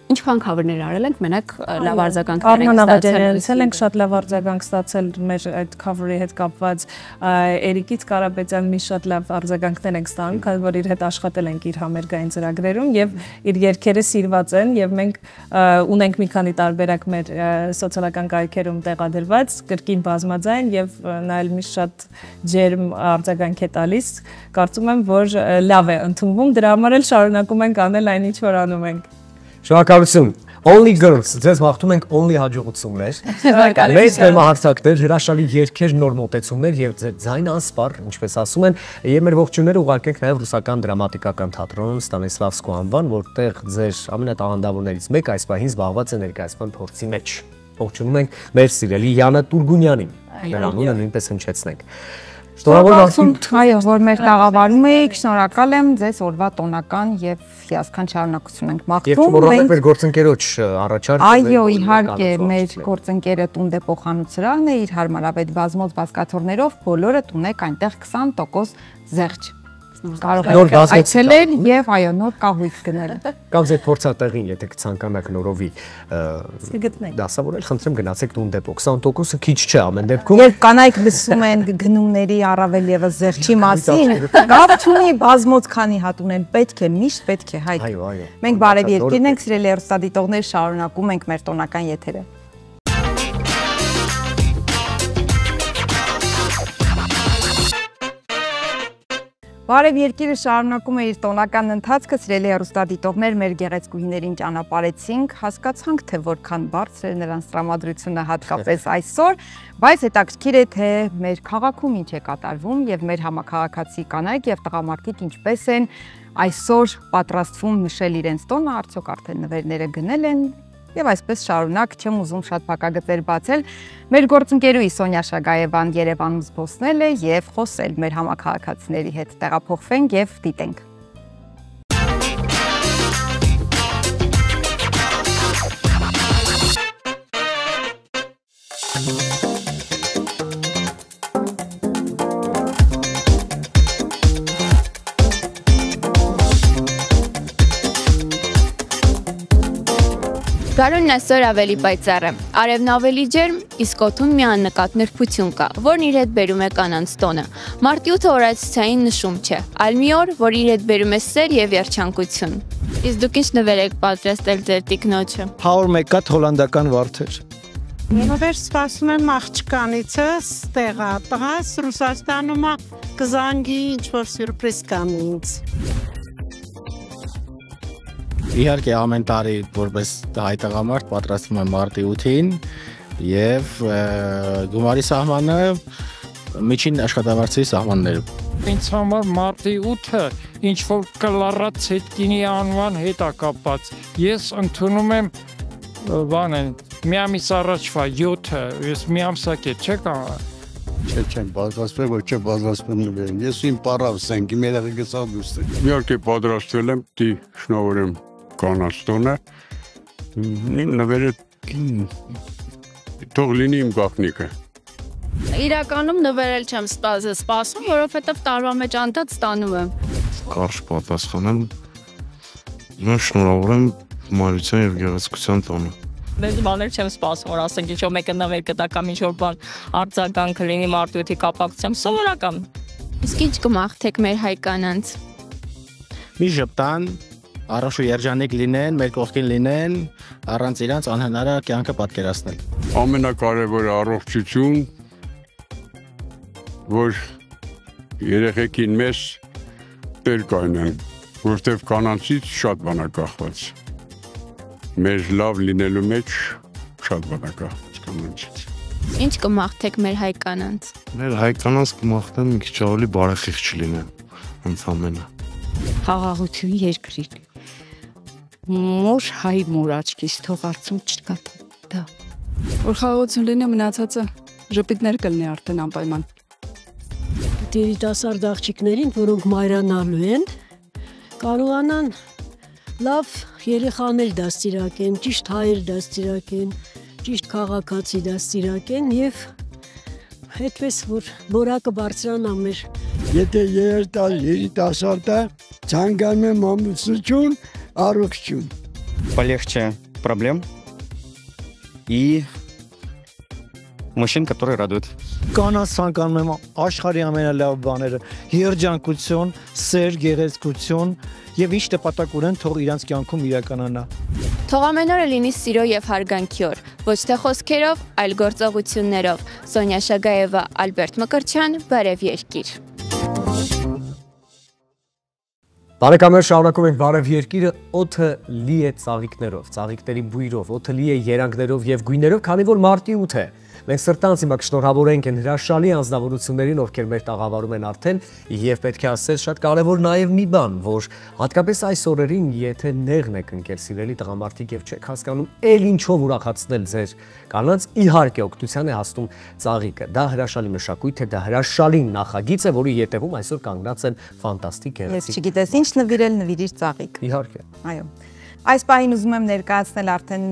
ինչ բան cover-ներ արել ենք, մենակ լավ արձագանքներ ենք ստացել ենք շատ լավ արձագանք ստացել մեր այդ cover-ի հետ կապված Էրիկից Կարապետյան մի շատ լավ արձագանքներ ենք ստանում, քանի որ իր հետ աշխատել ենք իր համերգային ծրագրերում եւ իր երգերը սիրված են եւ մենք ունենք մի քանի տարբերակ մեր սոցիալական կայքերում տեղադրված, կրկին բազմաձայն եւ նայել մի շատ ջերմ արձագանք է տալիս, կարծում եմ որ լավ է ընդունվում, դրա համար էլ շարունակում ենք անել այն ինչ որ անում ենք։ Շնորհակալություն։ Only girls, ձեզ մաղթում ենք only հաջողություններ։ Մեծ համահարցակներ, հրաշալի երգեր, նոր մոտեցումներ եւ ձեր ձայնը անսպառ, ինչպես ասում են, եւ մեր ողջույնները ուղարկենք նաեւ Ռուսական դրամատիկական թատրոն Ստանիսլավսկու անվան, որտեղ ձեր ամենատաղանդավորներից մեկը այս պահին զբաղված է ներկայացման փորձի մեջ։ Ողջունում ենք մեր սիրելի Յանա Տուրգունյանին։ Նրա անունը նույնպես հնչեցնենք։ Շնորհակալություն, այո, որ մեր տաղավարում եք, շնորհակալ եմ ձեզ օրվա տոնական եւ հիասքանչ շարունակություն ենք մաղթում։ Եվ շնորհակալ մեր գործընկերոջ առաջարկը։ Այո, իհարկե, մեր գործընկերը Տունդե փոխանցրալն է իր հարմարավետ բազմոց բազկաթոռներով, բոլորը տունեք այնտեղ 20% զեղչ։ Կարող եք այցելել եւ այո, նոր կահույք գնել։ Կամ ձեր փորձատեղին, եթե կցանկանաք նորովի գտնեք։ Դասավորել, խնդրեմ գնացեք Տունդեպո, 20%-ը քիչ չէ ամեն դեպքում։ Երբ կանայք լսում են գնումների առավել եւս զեղչի մասին, կապ չունի բազմոց քանի հատ ունեն, պետք է միշտ պետք է հայտ։ Այո, այո։ Մենք բարև երկիրն ենք, սիրելի հեռուստադիտողներ, շարունակում ենք մեր տոնական եթերը։ Բարև երկիրը շարունակում է իր տոնական ընթացքը, սիրելի հեռուստադիտողներ, մեր գեղեցկուհիներին ճանապարհեցինք, հասկացանք, թե որքան բարձր է նրանց տրամադրությունը հատկապես այսօր, բայց հետաքրքիր է, թե մեր քաղաքում ինչ է կատարվում եւ մեր համակարգացի կանայք եւ տղամարդիկ ինչպես են այսօր պատրաստվում նշել իրենց տոնը, արդյոք արդեն նվերները գնել են եւ այսպես շարունակ, չեմ ուզում շատ փակագծեր բացել։ Մեր գործընկերուհի Սոնյա Շագաևան Երևանում զբոսնել է եւ խոսել մեր համակարգացիների հետ, տեղափոխվենք եւ դիտենք։ Գարունն այսօր ավելի պայծառ է, արևն ավելի ջերմ, իսկ օդում մի աննկատ նրբություն կա, որն իր հետ բերում է կանանց տոնը։ Մարտի 8-ը օրացիային նշում չէ, այլ մի օր, որ իր հետ բերում է սեր եւ երջանկություն։ Իսկ դուք ինչ նվեր եք պատրաստել ձեր տիկնոջը։ 101 հատ հոլանդական վարդեր։ Նվեր սպասում եմ աղջկանիցս, տեղա տղաս Ռուսաստանում կզանգի ինչ-որ սյուրպրիզ կանի ինձ։ Իհարկե ամեն տարի որպես հայ տղամարդ պատրաստվում եմ մարտի 8-ին եւ գումարի սահմանը միջին աշխատավարձի սահմաններում։ Ինձ համար մարտի 8-ը ինչ որ կլառած հետքինի անվան հետ է կապված։ Ես ընդունում եմ բանեն մի ամիս առաջվա 7-ը, ես մի ամսակ է չեք Չեմ պատրաստվել, ոչ չեմ պատրաստվում նվերին։ Ես իմ պարավ սենք, իմ երեղի գծավ դուստր։ Իհարկե պատրաստվել եմ, դի շնորհեմ կանաչ տոնը, նվերը թող լինի իմ գաղտնիքը։ Իրականում նվերել չեմ սպասում, որովհետև տարվա մեջ անդադ ստանում եմ։ Կարճ պատասխանեմ, շնորհավորեմ Մարության եւ գեղեցկության տոնը։ Մեծ բաներ չեմ սպասում, որ ասենք ինչ-որ մեկը նվեր կտա կամ ինչ-որ բան արձագանք լինի մարտի 8-ի կապակցությամբ, սովորական։ Իսկ ինչ կմաղթեք մեր հայ կանանց։ Մի ժպտան, առողջ ու երջանիկ լինեն, մեր կողքին լինեն, առանց իրանց անհնար է կյանքը պատկերացնել։ Ամենակարևորը առողջություն, որ երեխեքին մեզ տեր կայնեն, որտեվ կանանցից շատ բան է կախված։ Մեր լավ լինելու մեջ շատ բան է կախված կանանցից։ Ինչ կմաղթեք մեր հայ կանանց։ Մեր հայ կանանց կմաղթեմ մի քիչ ավելի բարեխիղճ լինեն ընդամենը։ Խաղաղություն երկրին։ Մոր հայ մոր աչքից թող արցում չկա դա։ Որ խաղաղություն լինի մնացածը ժպիտներ կլինի արդեն անպայման։ Երիտասարդ աղջիկներին, որոնք մայրանալու են, կարողանան լավ երեխաներ դաստիարակեն, ճիշտ հայեր դաստիարակեն, ճիշտ քաղաքացի դաստիարակեն եւ այդպես որ որակը բարձրանա մեր։ Եթե երիտասարդը ցանկանում է ամուսնություն, առողջություն։ Полегче проблем и мужчин, которые радуют. Կանանց ցանկանում եմ աշխարհի ամենալավ բաները՝ երջանկություն, սեր, գեղեցկություն եւ ինչ նպատակ ունեն, թող իրանց կյանքում իրականանա։ Թող ամեն օրը լինի սիրո եւ հարգանքի օր, ոչ թե խոսքերով, այլ գործողություններով։ Սոնյա Շագաևա, Ալբերտ Մկրտչյան, Բարև երկիր։ Բարեկամներ, շարունակում ենք Բարև երկիրը, օդը լի է ծաղիկներով, ծաղիկների բույրով, օդը լի է երանգներով եւ գույներով, քանի որ մարտի 8 է։ Մենք սրտանց հիմա կշնորհավորենք են հրաշալի անձնավորություններին, ովքեր մեր տաղավարում են արդեն, եւ պետք է ասել շատ կարեւոր նաեւ մի բան, որ հատկապես այս օրերին, եթե նեղն եք ընկել սիրելի տղամարդիկ եւ չեք հասկանում ել ինչով ուրախացնել ձեր կանանց, իհարկե օգնության է հասնում ծաղիկը։ Դա հրաշալի մշակույթ է, դա հրաշալի նախագիծ է, որի ետևում այսօր կանգնած են ֆանտաստիկ գեղեցիկ։ Ես չգիտես ինչ նվիրել, նվիրիր ծաղիկ։ Իհարկե։ Այո։ Այս պահին ուզում եմ ներկայացնել արդեն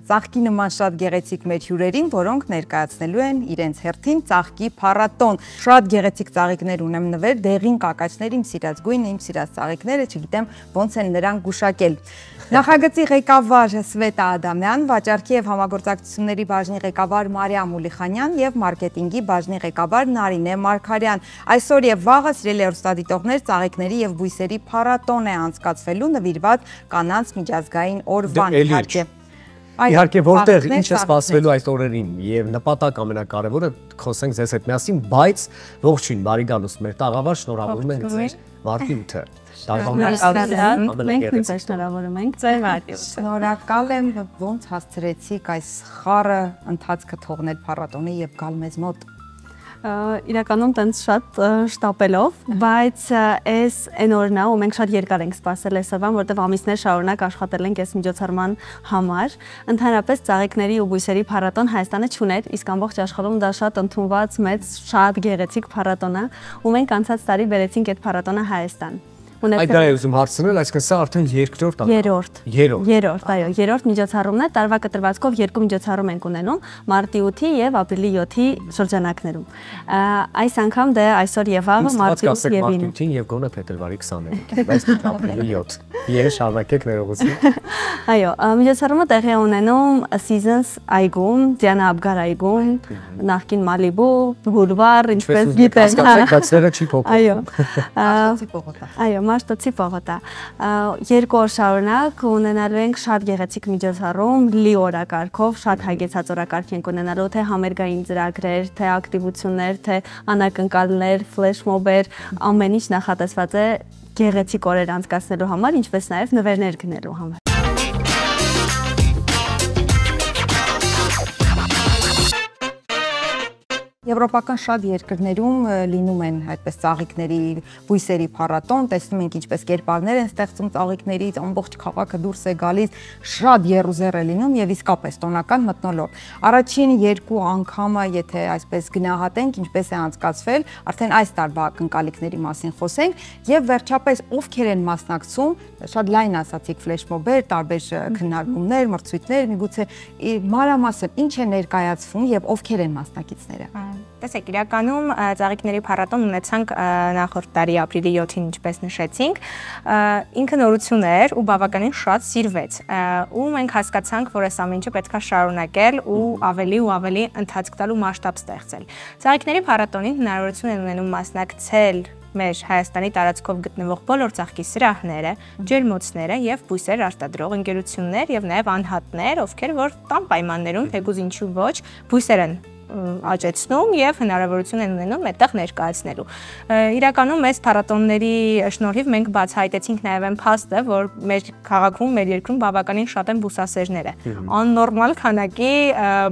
ծաղկի նման շատ գեղեցիկ մեր հյուրերին, որոնք ներկայացնելու են իրենց հերթին ծաղկի փառատոն։ Շատ գեղեցիկ ծաղիկներ ունեմ նվեր, դեղին կակաչներ, իմ սիրած գույնը, իմ սիրած ծաղիկները, չգիտեմ ոնց են նրանք գուշակել։ Նախագծի ղեկավար Սվետա Ադամյան, վաճառքի եւ համագործակցությունների բաժնի ղեկավար Մարիամ Ուլիխանյան եւ մարքեթինգի բաժնի ղեկավար Նարինե Մարգարյան։ Այսօր եւ վաղը սիրելի հեռուստադիտողներ, ծաղիկների եւ բույսերի փառատոն է անցկացվելու նվիրված կանանց միջազգային օրվան։ Իհարկե, որտեղ ինչ է սպասվելու այս օրերին եւ նպատակ ամենակարևորը խոսենք ձեզ հետ միասին, բայց ողջույն, բարի գալուստ մեր տաղավար, շնորհավորում ենք ձեզ մարտի 8-ը։ Մենք նույնպես շնորհավորում ենք ձեր մարտի 8-ը։ Շնորհակալ եմ, ոնց հասցրեցիք այս խառը ընթացքը թողնել փառատոնի եւ գալ մեզ մոտ։ Իրականում տենց շատ շտապելով, բայց այս այն օրն է, ու մենք շատ երկար ենք սպասել այս օրվան, որտեղ ամիսներ շարունակ աշխատել ենք այս միջոցառման համար։ Ընդհանրապես ծաղիկների ու բույսերի փառատոն Հայաստանը չուներ, իսկ ամբողջ աշխարհում դա շատ ընդունված մեծ, շատ գեղեցիկ փառատոն է, ու մենք անցած տարի բերեցինք այդ փառատոնը Հայաստան։ Այդ դա է ուզում հարցնել, այսինքն սա արդեն երկրորդ է։ Երրորդ, այո, երրորդ միջոցառումն է, տարվա կտրվածքով երկու միջոցառում ենք ունենում, մարտի 8-ի եւ ապրիլի 7-ի շրջանակներում։ Այս անգամ դե այսօր եւ վաղը մարտի 8 եւ 9-ին։ Մարտի 8-ին եւ գոնե փետրվարի 29-ին, բայց ապրիլի 7։ Ես շարունակեք ներողություն։ Այո, միջոցառումը տեղի է ունենում Seasons այգում, Դիանա Աբգար այգում, նախկին Մալիբու, Բուլվար, ինչպես գիտեն։ Կացերը չի փոխում։ Այո, Մաշտոցի պողոտա։ Երկու օր շարունակ ունենալու ենք շատ գեղեցիկ միջոցառում, լի օրակարգով, շատ հագեցած օրակարգ ենք ունենալու, թե համերգային ծրագրեր, թե ակտիվություններ, թե անակնկալներ, ֆլեշմոբեր, ամեն ինչ նախատեսված է գեղեցիկ օրեր անցկացնելու համար, ինչպես նաև նվերներ գնելու համար։ Եվրոպական շատ երկրներում լինում են այդպես ծաղիկների, բույսերի փառատոն, տեսնում ենք ինչպես կերպարներ են ստեղծում ծաղիկներից, ամբողջ քաղաքը դուրս է գալիս, շատ եռուզեռ է լինում եւ իսկապես տոնական մթնոլորտ։ Առաջին երկու անգամը, եթե այսպես գնահատենք, ինչպես է անցկացվել, արդեն այս տարվա ակնկալիքների մասին խոսենք եւ վերջապես ովքեր են մասնակցում, շատ լայն ասացիք ֆլեշմոբեր, տարբեր քննարկումներ, մրցույթներ, միգուցե մանրամասն ինչ է ներկայացվում եւ ովքեր են մասնակիցները։ Տեսեք, իրականում ծաղիկների փառատոն ունեցանք նախորդ տարի ապրիլի 7-ին, ինչպես նշեցինք, ինքը նորություն էր ու բավականին շատ սիրվեց։ Ու մենք հասկացանք, որ այս ամեն ինչը պետք է շարունակել ու ավելի ընթացք տալ ու մասշտաբ ստեղծել։ Ծաղիկների փառատոնին հնարավորություն են ունենում մասնակցել մեր Հայաստանի տարածքով գտնվող բոլոր ծաղկի սրահները, ջերմոցները եւ բույսեր արտադրող ընկերություններ եւ նաեւ անհատներ, ովքեր որ տան պայմաններում թեկուզ ինչու ոչ բույսեր են աճեցնում եւ հնարավորություն են ունենում այդտեղ ներկայացնելու։ Իրականում մեծ փառատոնների շնորհիվ մենք բացահայտեցինք նաեւ այն փաստը, որ մեր քաղաքում, մեր երկրում բավականին շատ են բուսասերները։ Աննորմալ քանակի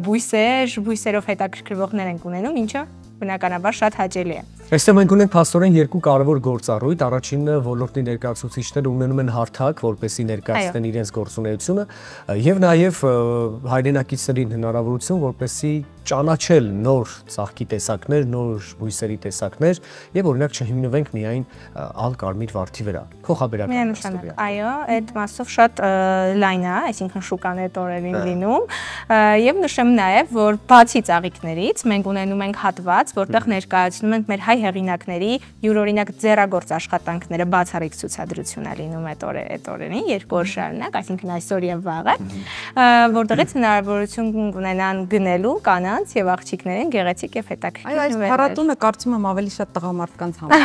բույսերով հետաքրքրվողներ ենք ունենում, ինչը բնականաբար շատ հաճելի է։ Այստեղ մենք ունենք փաստորեն երկու կարևոր գործառույթ, առաջինը ոլորտի ներկայացուցիչները ունենում են հարթակ, որպեսզի ներկայացնեն իրենց գործունեությունը, եւ նաեւ հայրենակիցներին հնարավորություն, որպեսզի ճանաչել նոր ծաղկի տեսակներ, նոր բույսերի տեսակներ եւ օրինակ չհիմնվենք միայն ալ կարմիր վարդի վրա։ Փոխաբերական։ Այո, այդ մասով շատ լայն է, այսինքն շուկան այդ օրերին լինում եւ նշեմ նաեւ, որ բացի ծաղիկներից մենք ունենում ենք հատված, որտեղ ներկայացնում ենք մեր հայ հեղինակների յուրօրինակ ձեռագործ աշխատանքները բացառիկ ցուցադրություն է լինում այդ օրերին, երկու օր շարունակ, այսինքն այսօր եւ վաղը, որտեղից հնարավորություն ունենան գնելու կանանց եւ աղջիկներին գեղեցիկ եւ հետաքրքիր։ Այս փառատոնը կարծում եմ ավելի շատ տղամարդկանց համար։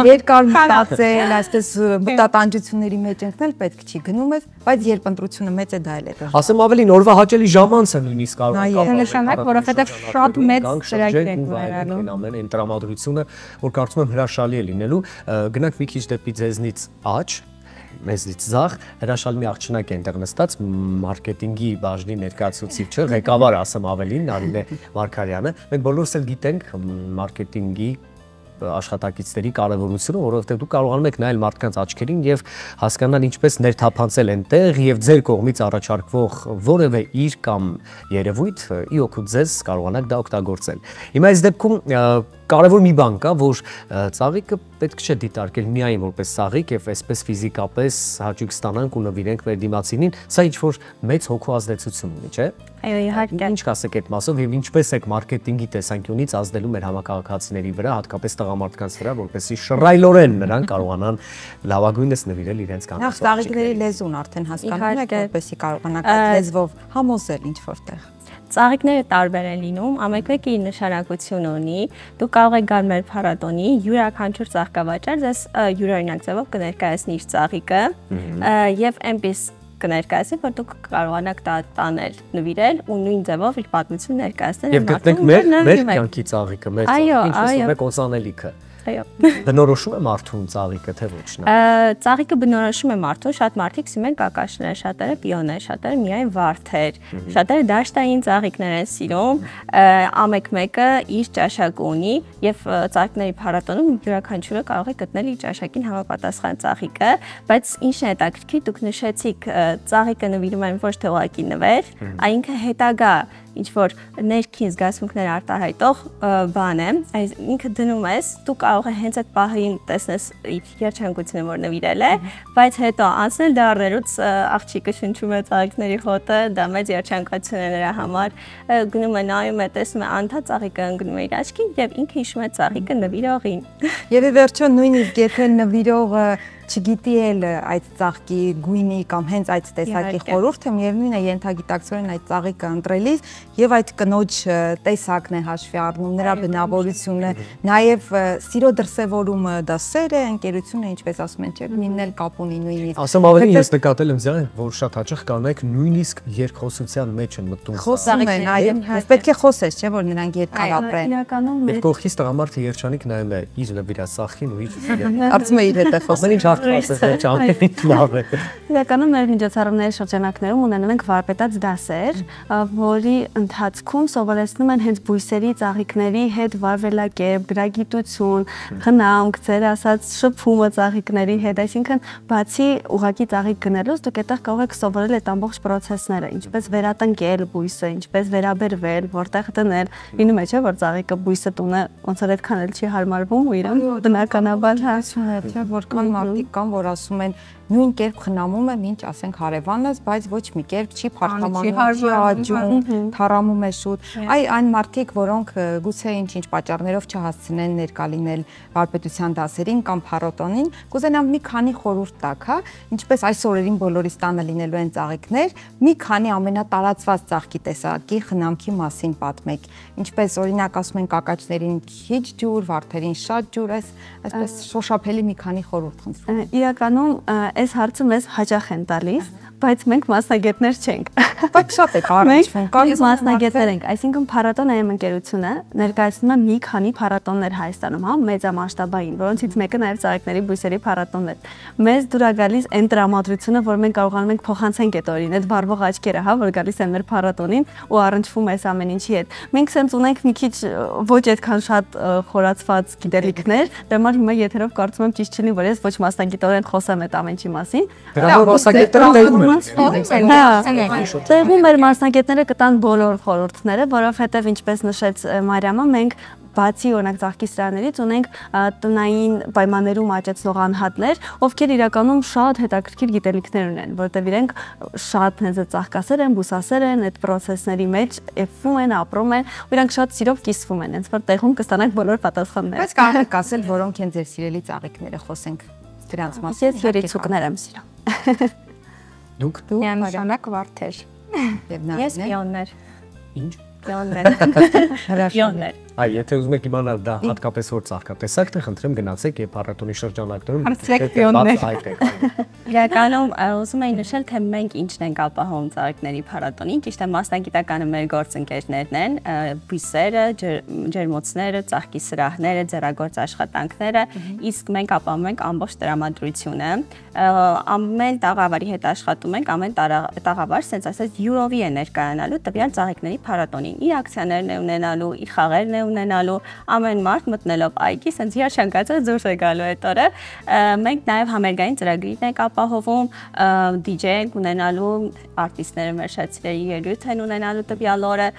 Երկար մտածել, այսպես մտատանջությունների մեջ ընկնել պետք չի, գնում ես, բայց երբ ընտրությունը մեծ է, դա էլ է դժվար։ Ասեմ ավելին, օրվա հաճելի ժամանցը նույնիսկ կարող է նշանակ, որովհետեւ շատ մեծ ծրագիր են վերանում։ Ամեն տրամադրությունը, որ կարծում եմ հրաշալի է լինելու, գնանք մի քիչ դեպի ձեզնից աճ, մեզնից ձախ, հրաշալի մի աղջնակ է այնտեղ նստած, մարքեթինգի բաժնի ներկայացուցիչը, ղեկավար ասեմ ավելին, Նարինե Մարգարյանը։ Մենք բոլորս էլ գիտենք մարքեթինգի աշխատակիցների կարևորությունը, որովհետև դուք կարողանում եք նայել մարդկանց աչքերին եւ հասկանալ ինչպես ներթափանցել այնտեղ եւ ձեր կողմից առաջարկվող որևէ իր կամ երևույթ ի օգուտ ձեզ կարողանաք դա օգտագործել։ Հիմա այս դեպքում կարևոր մի բան կա, որ ծաղիկը պետք չէ դիտարկել միայն որպես ծաղիկ եւ այսպես ֆիզիկապես հաճույք ստանանք ու նվիրենք մեր դիմացինին, սա ինչ որ մեծ հոգու ազդեցություն ունի, չէ՞։ Այո, իհարկե։ Ինչ կասեք այդ մասով եւ ինչպես եք մարքեթինգի տեսանկյունից ազդելու մեր համակարգացիների վրա, հատկապես տղամարդկանց վրա, որպեսզի շռայլորեն նրանք կարողանան լավագույնս նվիրել իրենց կանանց։ Նախ ծաղիկների լեզուն արդեն հասկանում եք, որպեսզի կարողանաք այդ լեզվով համոզել ինչ որտեղ։ Ծաղիկները տարբեր են լինում, ամենքն իր նշանակություն ունի։ Դուք կարող եք գալ մեր փառատոնի, յուրաքանչյուր ծաղկավաճառ ձեզ յուրօրինակ ձևով կներկայացնի իր ծաղիկը եւ այնպես կներկայացնի, որ դուք կարողանաք դա տանել, նվիրել ու նույն ձևով իր պատմությունը ներկայացնել։ Եվ գտնենք մեր կյանքի ծաղիկը, մեր ինչպես կոնսանելիքը։ Այո։ Բնորոշում է մարդուն ծաղիկը, թե ոչ նա։ Ծաղիկը բնորոշում է մարդուն, շատ մարդիկ սիրում են կակաշներ, շատերը պիոներ, շատերը միայն վարդեր, շատերը դաշտային ծաղիկներ են սիրում, ամեն-մեկը իր ճաշակ ունի եւ ծաղիկների փառատոնում յուրաքանչյուրը կարող է գտնել իր ճաշակին համապատասխան ծաղիկը, բայց ինչն է հետաքրքիր, դուք նշեցիք ծաղիկը նվիրում են ոչ թե ուղղակի նվեր, այնինքն հետագա ինչ որ ներքին զգացմունքներ արտահայտող բան է, այս ինքը դնում ես, դու կարող ես հենց այդ պահին տեսնես իր երջանկությունը, որ նվիրել է, բայց հետո անցնել դառնելուց աղջիկը շնչում է ծաղիկների հոտը, դա մեծ երջանկություն է նրա համար, գնում է նայում է, տեսնում է անդա ծաղիկը ընկնում է իր աչքին եւ ինքը հիշում է ծաղիկը նվիրողին։ Եվ ի վերջո նույնիսկ եթե նվիրողը չգիտի էլ այդ ծաղկի գույնի կամ հենց այդ տեսակի խորհուրդը, միևնույն է ենթագիտակցորեն այդ ծաղիկը ընտրելիս եւ այդ կնոջ տեսակն է հաշվի առնում, նրա բնավորությունը, նաեւ սիրո դրսևորումը դա սեր է, ընկերությունը, ինչպես ասում են, չէ՞, նույնն կապ ունի նույնիսկ։ Ասեմ ավելի, ես նկատել եմ ձեզ, որ շատ հաճախ կանայք նույնիսկ երկխոսության մեջ են մտնում։ Խոսում են, այո, պետք է խոսես, չէ՞ որ նրանք երկար ապրեն։ Իրականում Եվ կողքից տղամարդը երջանիկ նայում է իր նվիրած ծաղկին ու իր Արծում է իր հետ է խոսում։ Իրականում մեր միջոցառումների շրջանակներում ունենում ենք վարպետաց դասեր, որի ընթացքում սովորեցնում են հենց բույսերի, ծաղիկների հետ վարվելակերպ, գրագիտություն, խնամք, ձեր ասած շփումը ծաղիկների հետ, այսինքն բացի ուղղակի ծաղիկ գնելուց դուք այդտեղ կարող եք սովորել այդ ամբողջ process-ները, ինչպես վերատնկել բույսը, ինչպես վերաբերվել, որտեղ դնել։ Լինում է չէ՞ որ ծաղիկը բույսը տունը ոնց որ այդքան էլ չի հարմարվում ու իրան բնականաբար հասուն է, չէ՞ որքան մարդիկ կան, որ ասում են նույն կերպ խնամում եմ, ինչ ասենք հարևանս, բայց ոչ մի կերպ չի փառթամանում, աճում, թառամում է շուտ։ Այն մարդիկ, որոնք գուցե ինչ-ինչ պատճառներով չհասցնեն ներկա լինել վարպետության դասերին կամ փառատոնին, կուզենամ մի քանի խորհուրդ տաք, հա, ինչպես այս օրերին բոլորիս տանը լինելու են ծաղիկներ, մի քանի ամենատարածված ծաղկի տեսակի խնամքի մասին պատմեք։ Ինչպես օրինակ ասում են կակաչներին քիչ ջուր, վարդերին շատ ջուր, այսպես շոշափելի մի քանի խորհուրդ խնդրում։ Իրականում այս հարցը մեզ հաճախ են տալիս, բայց մենք մասնագետներ չենք։ Բայց շատ է կարճվում։ Մենք մասնագետներ ենք, այսինքն փառատոն AM ընկերությունը ներկայացնում է մի քանի փառատոններ Հայաստանում, հա, մեծամասշտաբային, որոնցից մեկը նաև ծաղիկների բույսերի փառատոնն է։ Մեզ դուր է գալիս այն տրամադրությունը, որ մենք կարողանում ենք փոխանցենք այդ օրին, այդ վառվող աչքերը, հա, որ գալիս են մեր փառատոնին ու առնչվում է այս ամեն ինչի հետ։ Մենք սենց ունենք մի քիչ ոչ այդքան շատ խորացված գիտելիքներ, դրա համար հիմա եթերով կարծում եմ ճիշտ չլինի, որ ես ոչ մասնագետորեն խոսեմ այդ ամեն ինչի մասին։ Դրա մասնագետները Տեղում մեր մասնագետները կտան բոլոր խորհուրդները, որովհետև ինչպես նշեց Մարիամը, մենք բացի օրինակ ծաղկի սրաններից ունենք տնային պայմաններում աճեցնող անհատներ, ովքեր իրականում շատ հետաքրքիր գիտելիքներ ունեն, որովհետև իրենք շատ հենց ծաղկասեր են, բուսասեր են, այդ process-ների մեջ էփվում են, ապրում են, ու իրանք շատ սիրով կիսվում են, հենց որ տեղում կստանանք բոլոր պատասխանները։ Բայց կարող եք ասել, որոնք են ձեր սիրելի ծաղիկները, խոսենք դրանց մասին։ Ես երիցուկներ եմ սիրում։ Դուք միանշանակ վարդեր։ Ես պիոններ։ Ինչ։ Պիոններ։ Այ, եթե ուզում եք իմանալ դա հատկապես որ ծաղկատեսակն է, խնդրեմ գնացեք եւ փառատոնի շրջանակներում հարցրեք պիոններ։ Իրականում ուզում եի նշել, թե մենք ինչն ենք ապահովում ծաղիկների փառատոնին, ճիշտ է մասնագիտականը մեր գործընկերներն են, բույսերը, ջերմոցները, ծաղկի սրահները, ձեռագործ աշխատանքները, իսկ մենք ապահովում ենք ամբողջ տրամադրությունը, ամեն տաղավարի հետ աշխատում ենք, ամեն տաղավար, ասենց ասած, յուրովի է ներկայանալու տվյալ ծաղիկների փառատոնին, իր ակցիաներն է ունենալու, իր խաղերն է ունենալու, ամեն մարդ մտնելով այգի, ասենց հիաշանկացած դուրս է գալու այդ օրը։ Մենք նաև համերգային ծրագրեր ենք ապահովում, DJ ենք ունենալու, արտիստները մեր շատ սիրելի ելույթ են ունենալու տվյալ օրը,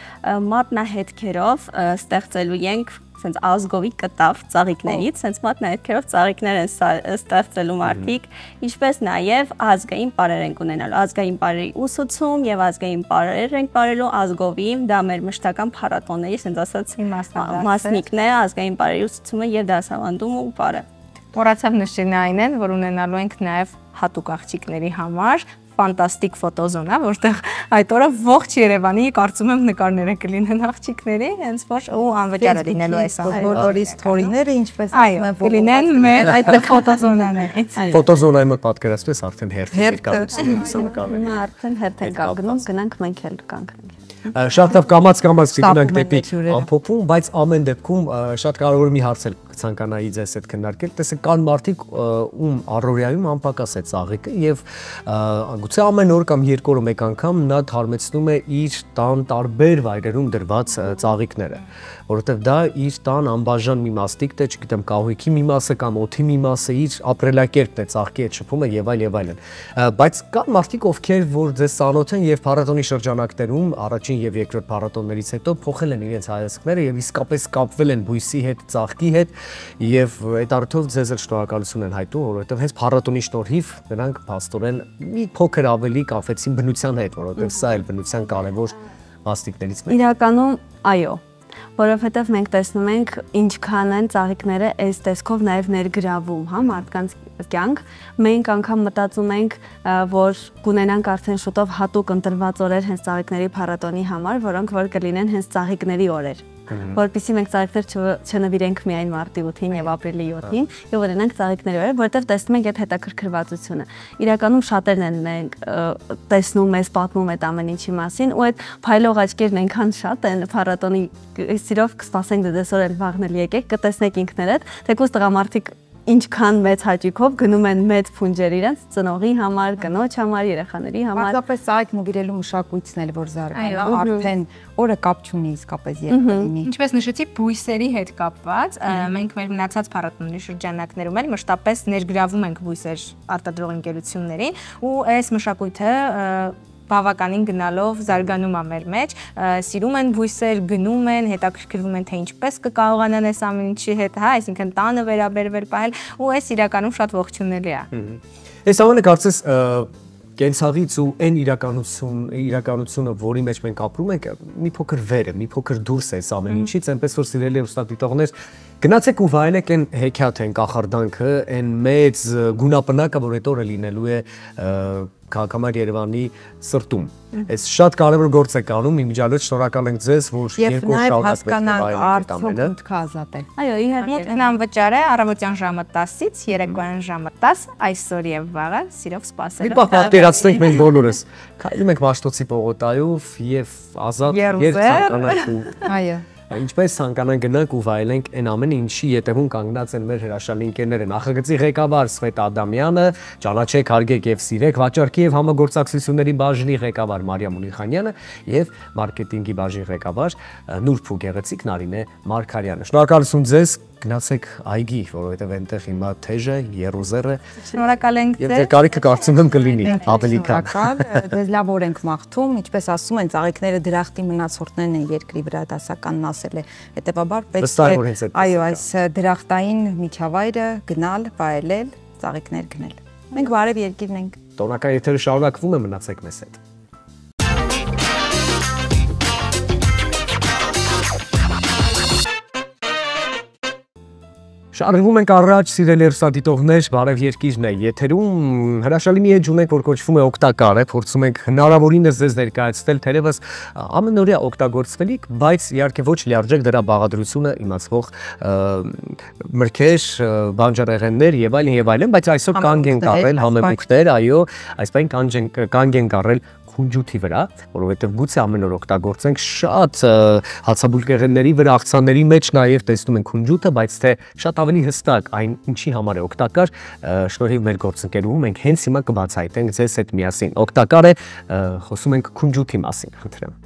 մատնահետքերով ստեղծելու ենք սենց ազգովի կտավ ծաղիկներից, սենց մատնահետքերով ծաղիկներ են ստեղծելու մարդիկ, ինչպես նաև ազգային պարեր ենք ունենալու, ազգային պարերի ուսուցում եւ ազգային պարեր ենք պարելու ազգովի, դա մեր մշտական փառատոնների, սենց ասած մասնիկն է, ազգային պարերի ուսուցումը եւ դասավանդում ու պարը։ Մոռացավ նշել այնեն, որ ունենալու ենք նաև հատուկ աղջիկների համար ֆանտաստիկ ֆոտոզոնա, որտեղ այդ օրը ողջ Երևանի կարծում եմ նկարները կլինեն աղջիկների, հենց որ ու անվճար է լինելու այս բոլորի սթորիները, ինչպես ասում են, կլինեն մեր այդ ֆոտոզոնաներից։ Ֆոտոզոնայի մոտ պատկերացրես արդեն հերթ կան։ Արդեն հերթ են կանգնում, գնանք մենք էլ կանգնենք։ Շատ լավ կամաց գնանք դեպի ամփոփում, բայց ամեն դեպքում շատ կարևոր մի հարց էլ կցանկանայի ձեզ հետ քննարկել, տեսեք կան մարդիկ ում առօրյայում անպակաս է ծաղիկը եւ գուցե ամեն օր կամ երկու օր մեկ անգամ նա թարմեցնում է իր տան տարբեր վայրերում դրված ծաղիկները, որովհետեւ դա իր տան անբաժան մի մասնիկն է, չգիտեմ, կահույքի մի մասը կամ օդի մի մասը, իր ապրելակերպն է, ծաղկի հետ շփումը եւ այլն։ Բայց կան մարդիկ, ովքեր որ ձեզ ծանոթ են եւ փառատոնի շրջանակներում առաջին եւ երկրորդ փառատոններից հետո փոխել են իրենց հայացքները եւ իսկապես կապվել են բույսի հետ, ծաղկի հետ եւ այդ առթով ձեզ էլ շնորհակալություն են հայտնում, որովհետեւ հենց փառատոնի շնորհիվ նրանք փաստորեն մի փոքր ավելի կապվեցին բնության հետ, որովհետեւ սա էլ բնության կարևոր մասնիկներից մեկն է։ Իրականում, այո, որովհետև մենք տեսնում ենք ինչքան են ծաղիկները այս տեսքով նաև ներգրավում, հա, մարդկանց կյանք, մենք անգամ մտածում ենք, որ կունենանք արդեն շուտով հատուկ ընտրված օրեր հենց ծաղիկների փառատոնի համար, որոնք որ կլինեն հենց ծաղիկների օրեր, որպեսզի մենք ծաղիկներ չնվիրենք միայն մարտի 8-ին եւ ապրիլի 7-ին, եւ ունենանք ծաղիկների օրեր, որովհետեւ տեսնում ենք այդ հետաքրքրվածությունը։ Իրականում շատերն են մենք տեսնում մեզ, պատմում այդ ամեն ինչի մասին, ու այդ փայլող աչքերն այնքան շատ են փառատոնի սիրով կսպասենք դες օրեր վաղնել եկեք, կտեսնեք ինքներդ, թեկուզ տղամարդիկ ինչքան մեծ հաճույքով գնում են մեծ փունջեր իրենց ծնողի համար, կնոջ համար, երեխաների համար։ Պարզապես ծաղիկ նվիրելու մշակույթն էլ որ զարգանում, արդեն օրը կապ չունի իսկապես երբ լինի։ Ինչպես նշեցի, բույսերի հետ կապված, մենք մեր մնացած փառատոնների շրջանակներում էլ մշտապես ներգրավում ենք բույսեր արտադրող ընկերություններին, ու այս մշակույթը բավականին գնալով զարգանում է մեր մեջ, սիրում են բույսեր, գնում են, հետաքրքրվում են, թե ինչպես կկարողանան այս ամեն ինչի հետ, հա, այսինքն տանը վերաբերվել պահել, ու այս իրականում շատ ողջունելի է։ Այս ամենը կարծես կենցաղից ու այն իրականությունը, որի մեջ մենք ապրում ենք, մի փոքր վեր է, մի փոքր դուրս է այս ամեն ինչից, այնպես որ սիրելի հեռուստադիտողներ, գնացեք ու վայելեք այն հեքիաթը, այն կախարդանքը, այն մեծ գունապնակը, որ այդ օրը լինելու է քաղաքամար Երևանի սրտում։ Այս շատ կարևոր գործ եք անում, իմիջիալոց շնորհակալ ենք ձեզ, որ երկու օր հասկանանք արդյոք մտքը ազատել։ Այո, իհարկե, անվճար է առավոտյան ժամը 10-ից երեկոյան ժամը 10, այսօր եւ վաղը սիրով սպասելով։ Մի պահ պատկերացնենք մենք բոլորս։ Քայլում ենք Մաշտոցի պողոտայով եւ ազատ երբ ցանկանանք։ Այո։ Ինչպես ցանկանանք գնանք ու վայելենք այն ամենը, ինչի ետևում կանգնած են մեր հրաշալի ընկերները։ Նախագծի ղեկավար Սվետ Ադամյանը, ճանաչեք, հարգեք եւ սիրեք, վաճառքի եւ համագործակցությունների բաժնի ղեկավար Մարիամ Ունիխանյանը եւ մարքեթինգի բաժնի ղեկավար Նուրբ ու գեղեցիկ Նարինե Մարգարյանը։ Շնորհակալություն ձեզ, գնացեք այգի, որովհետեւ այնտեղ հիմա թեժը, երուզերը։ Շնորհակալ ենք ձեզ։ Եվ կարիքը կարծում եմ կլինի ավելի քան։ Ձեզ լավ օր ենք մաղթում, ինչպես ասում են, ծաղիկները դրախտի մնացորդներն են երկրի վրա, դասականն ասել է։ Հետևաբար պետք է այո, այս դրախտային միջավայրը գնալ, վայելել, ծաղիկներ գնել։ Մենք բարև երկիրն ենք։ Տոնական եթերը շարունակվում է, մնացեք մեզ հետ։ Շարժվում ենք առաջ, սիրելի հեռուստադիտողներ, բարև երկիրն է եթերում, հրաշալի մի էջ ունենք, որ կոչվում է օգտակար է, փորձում ենք հնարավորինս ձեզ ներկայացնել, թերևս ամենօրյա օգտագործվելիք, բայց իհարկե ոչ լիարժեք դրա բաղադրությունը իմացվող մրգեր, բանջարեղեններ եւ այլն, բայց այսօր կանգ են կառել համեմունքներ, այո, այսպես կանգ են կառել քունջութի վրա, որովհետև գուցե ամեն օր օգտագործենք շատ հացաբուլկեղենների վրա, աղցանների մեջ նաև տեսնում ենք քունջութը, բայց թե շատ ավելի հստակ այն ինչի համար է օգտակար, շնորհիվ մեր գործընկերուհու մենք հենց հիմա կբացահայտենք ձեզ հետ միասին։ Օգտակար է, խոսում ենք քունջութի մասին, խնդրեմ։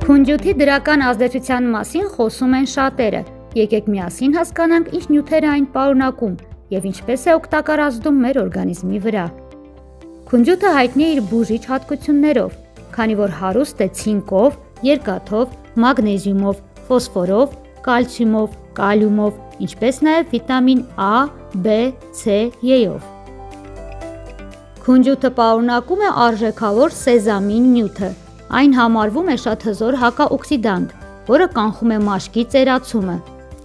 Քունջութի դրական ազդեցության մասին խոսում են շատերը։ Եկեք միասին հասկանանք, ինչ նյութեր է այն պարունակում եւ ինչպես է օգտակար ազդում մեր օրգանիզմի վրա։ Քունջութը հայտնի է իր բուժիչ հատկություններով, քանի որ հարուստ է ցինկով, երկաթով, մագնեզիումով, ֆոսֆորով, կալցիումով, կալիումով, ինչպես նաեւ վիտամին A, B, C, E-ով։ Քունջութը պարունակում է արժեքավոր սեզամին նյութը։ Այն համարվում է շատ հզոր հակաօքսիդանտ, որը կանխում է մաշկի ծերացումը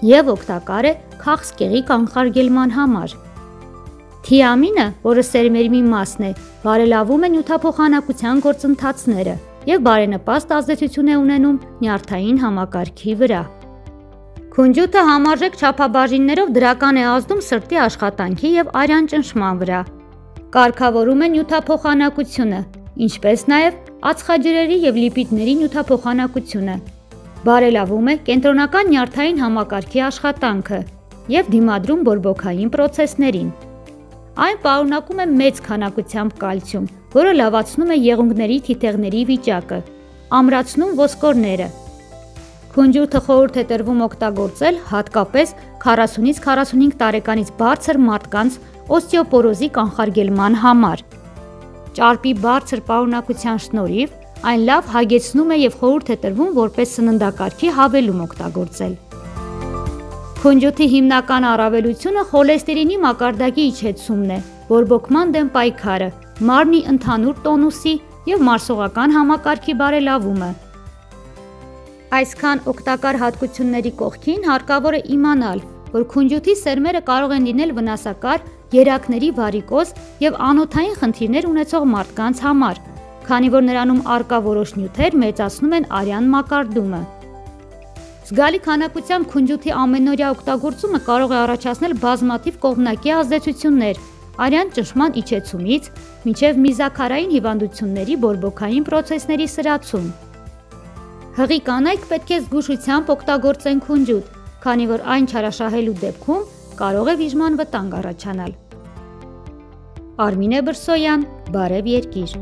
եւ օգտակար է քաղցկեղի կանխարգելման համար։ Թիամինը, որը սերմերի մասն է, բարելավում է նյութափոխանակության գործընթացները եւ բարենպաստ ազդեցություն է ունենում նյարդային համակարգի վրա։ Քունջութը համարժեք չափաբաժիններով դրական է ազդում սրտի աշխատանքի եւ արյան ճնշման վրա։ Կարգավորում է նյութափոխանակությունը, ինչպես նաև ածխաջրերի եւ լիպիդների նյութափոխանակությունը, բարելավում է կենտրոնական նյարդային համակարգի աշխատանքը եւ դիմադրում բորբոքային պրոցեսներին։ Այն պարունակում է մեծ քանակությամբ կալցիում, որը լավացնում է եղունգների թիթեղների վիճակը, ամրացնում ոսկորները։ Քունջութը խորհուրդ է տրվում օգտագործել հատկապես 40-ից 45 տարեկանից բարձր մարդկանց օստեոպորոզի կանխարգելման համար։ Ճարպի բարձր պարունակության շնորհիվ այն լավ հագեցնում է եւ խորհուրդ է տրվում որպես սննդակարգի հավելում օգտագործել։ Քունջութի հիմնական առավելությունը խոլեստերինի մակարդակի իջեցումն է, բորբոքման դեմ պայքարը, մարմնի ընդհանուր տոնուսի եւ մարսողական համակարգի բարելավումը։ Այսքան օգտակար հատկությունների կողքին հարկավոր է իմանալ, որ քունջութի սերմերը կարող են լինել վնասակար երակների վարիկոզ եւ անոթային խնդիրներ ունեցող մարդկանց համար, քանի որ նրանում առկա որոշ նյութեր մեծացնում են արյան մակարդումը։ Զգալի քանակությամբ քունջութի ամենօրյա օգտագործումը կարող է առաջացնել բազմաթիվ կողմնակի ազդեցություններ, արյան ճնշման իջեցումից մինչև միզաքարային հիվանդությունների բորբոքային պրոցեսների սրացում։ Հղի կանայք պետք է զգուշությամբ օգտագործեն քունջութ, քանի որ այն չարաշահելու դեպքում կարող է վիժման վտանգ առաջանալ։ Արմինե Բրսոյան, Բարև երկիր։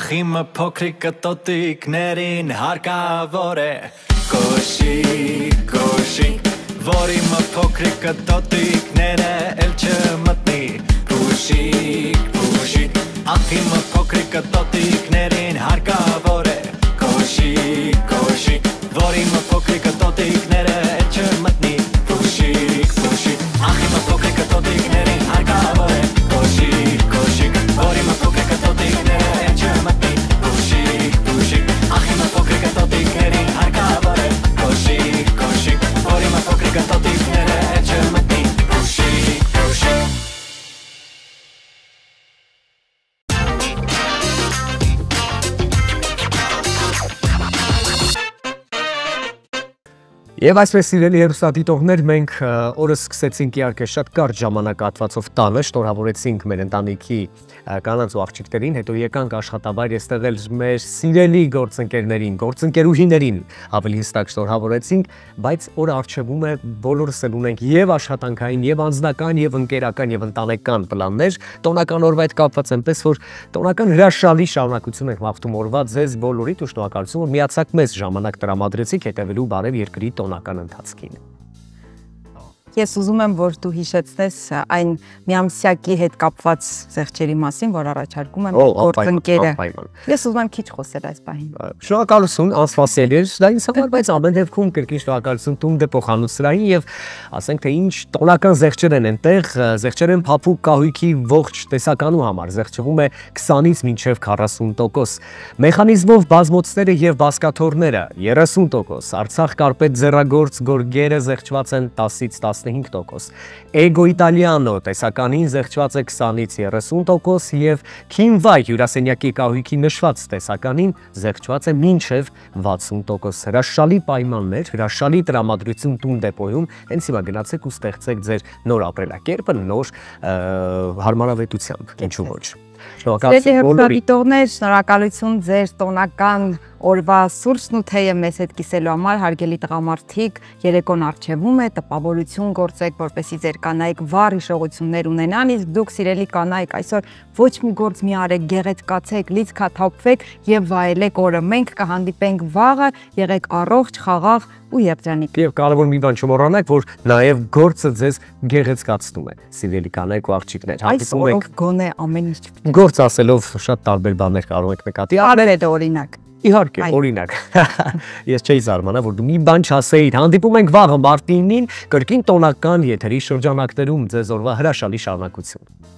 Ախիմը փոքրիկը տոտիկներին հարկավոր է Կոշիկ, կոշիկ Որ իմը փոքրիկը տոտիկները էլ չմտնի Փուշիկ, փուշիկ Ախիմը փոքրիկը տոտիկներին հարկավոր է Կոշիկ, կոշիկ Որ իմը փոքրիկը տոտիկները էլ չմտնի Փուշիկ, փուշիկ Ախիմը փոքրիկը տոտիկներին հարկավոր է Կոշիկ, կոշիկ Որ իմը փոքրիկը տոտիկները էլ չմտնի Փուշիկ, փուշիկ Ախիմը փոքրիկը տոտիկներին հարկավոր է Կոշիկ, կոշիկ Որ իմը փոքրիկը տոտիկները էլ չմտնի Փուշիկ, փուշիկ Եվ այսպես սիրելի հեռուստադիտողներ, մենք օրս սկսեցինք իհարկե շատ կարճ ժամանակահատվածով տանը, շնորհավորեցինք մեր ընտանիքի կանանց ու աղջիկներին, հետո եկանք աշխատավայր եստեղել մեր սիրելի գործընկերներին, գործընկերուհիներին, ավելի հստակ շնորհավորեցինք, բայց օրը առջևում է բոլորս էլ ունենք եւ աշխատանքային, եւ անձնական, եւ ընկերական, եւ ընտանեկան պլաններ, տոնական օրվա հետ կապված այնպես որ տոնական հրաշալի շարունակություն ենք մաղթում օրվա ձեզ բոլորիդ ու շնորհակալություն որ միացաք մեզ ժամանակ տրամադրեցիք հետևելու բարև երկրի տոնական ընթացքին։ Ես ուզում եմ, որ դու հիշեցնես այն միամսյակի հետ կապված զեղչերի մասին, որ առաջարկում եմ գործընկերը։ Ես ուզում եմ քիչ խոսել այս բանին։ Շնորհակալություն, անսպասելի էր, դա ինձ համար, բայց ամեն դեպքում կրկին շնորհակալություն տուն դե փոխանցրային եւ ասենք թե ինչ տոնական զեղչեր են այնտեղ, զեղչեր են փափուկ կահույքի ողջ տեսականու համար, զեղչվում է 20-ից մինչև 40%։ Մեխանիզմով բազմոցները եւ բասկաթոռները 30%, Արցախ կարպետ ձեռագործ գորգերը զեղչված են 10-ից 15%, Էգո Իտալիանո տեսականին զեղչված է 20-ից 30% եւ Քինվայ հյուրասենյակի կահույքի նշված տեսականին զեղչված է մինչև 60%։ Հրաշալի պայմաններ, հրաշալի տրամադրություն տուն դեպոյում, հենց հիմա գնացեք ու ստեղծեք ձեր նոր ապրելակերպը նոր հարմարավետությամբ, ինչու ոչ։ Շնորհակալություն ձեր տոնական օրվա սուրճն ու թեյը մեզ հետ կիսելու համար, հարգելի տղամարդիկ, երեկոն առջևում է, տպավորություն գործեք, որպեսզի ձեր կանայք վառ հիշողություններ ունենան, իսկ դուք սիրելի կանայք այսօր ոչ մի գործ մի արեք, գեղեցկացեք, լիցքաթափվեք եւ վայելեք օրը։ Մենք կհանդիպենք վաղը, եղեք առողջ, խաղաղ ու երջանիկ։ Եվ կարևոր մի բան չմոռանաք, որ նաև գործը ձեզ գեղեցկացնում է, սիրելի կանայք ու աղջիկներ։ Հանդիպում ենք գոնե ամեն ինչ։ Գործ ասելով շատ տարբեր բաներ կարող եք նկատի առնել օրինակ։ Իհարկե, օրինակ։ Ես չէի զարմանա, որ դու մի բան չասեիր։ Հանդիպում ենք վաղը մարտի 9-ին, կրկին տոնական եթերի շրջանակներում ձեզ օրվա հրաշալի շարունակություն։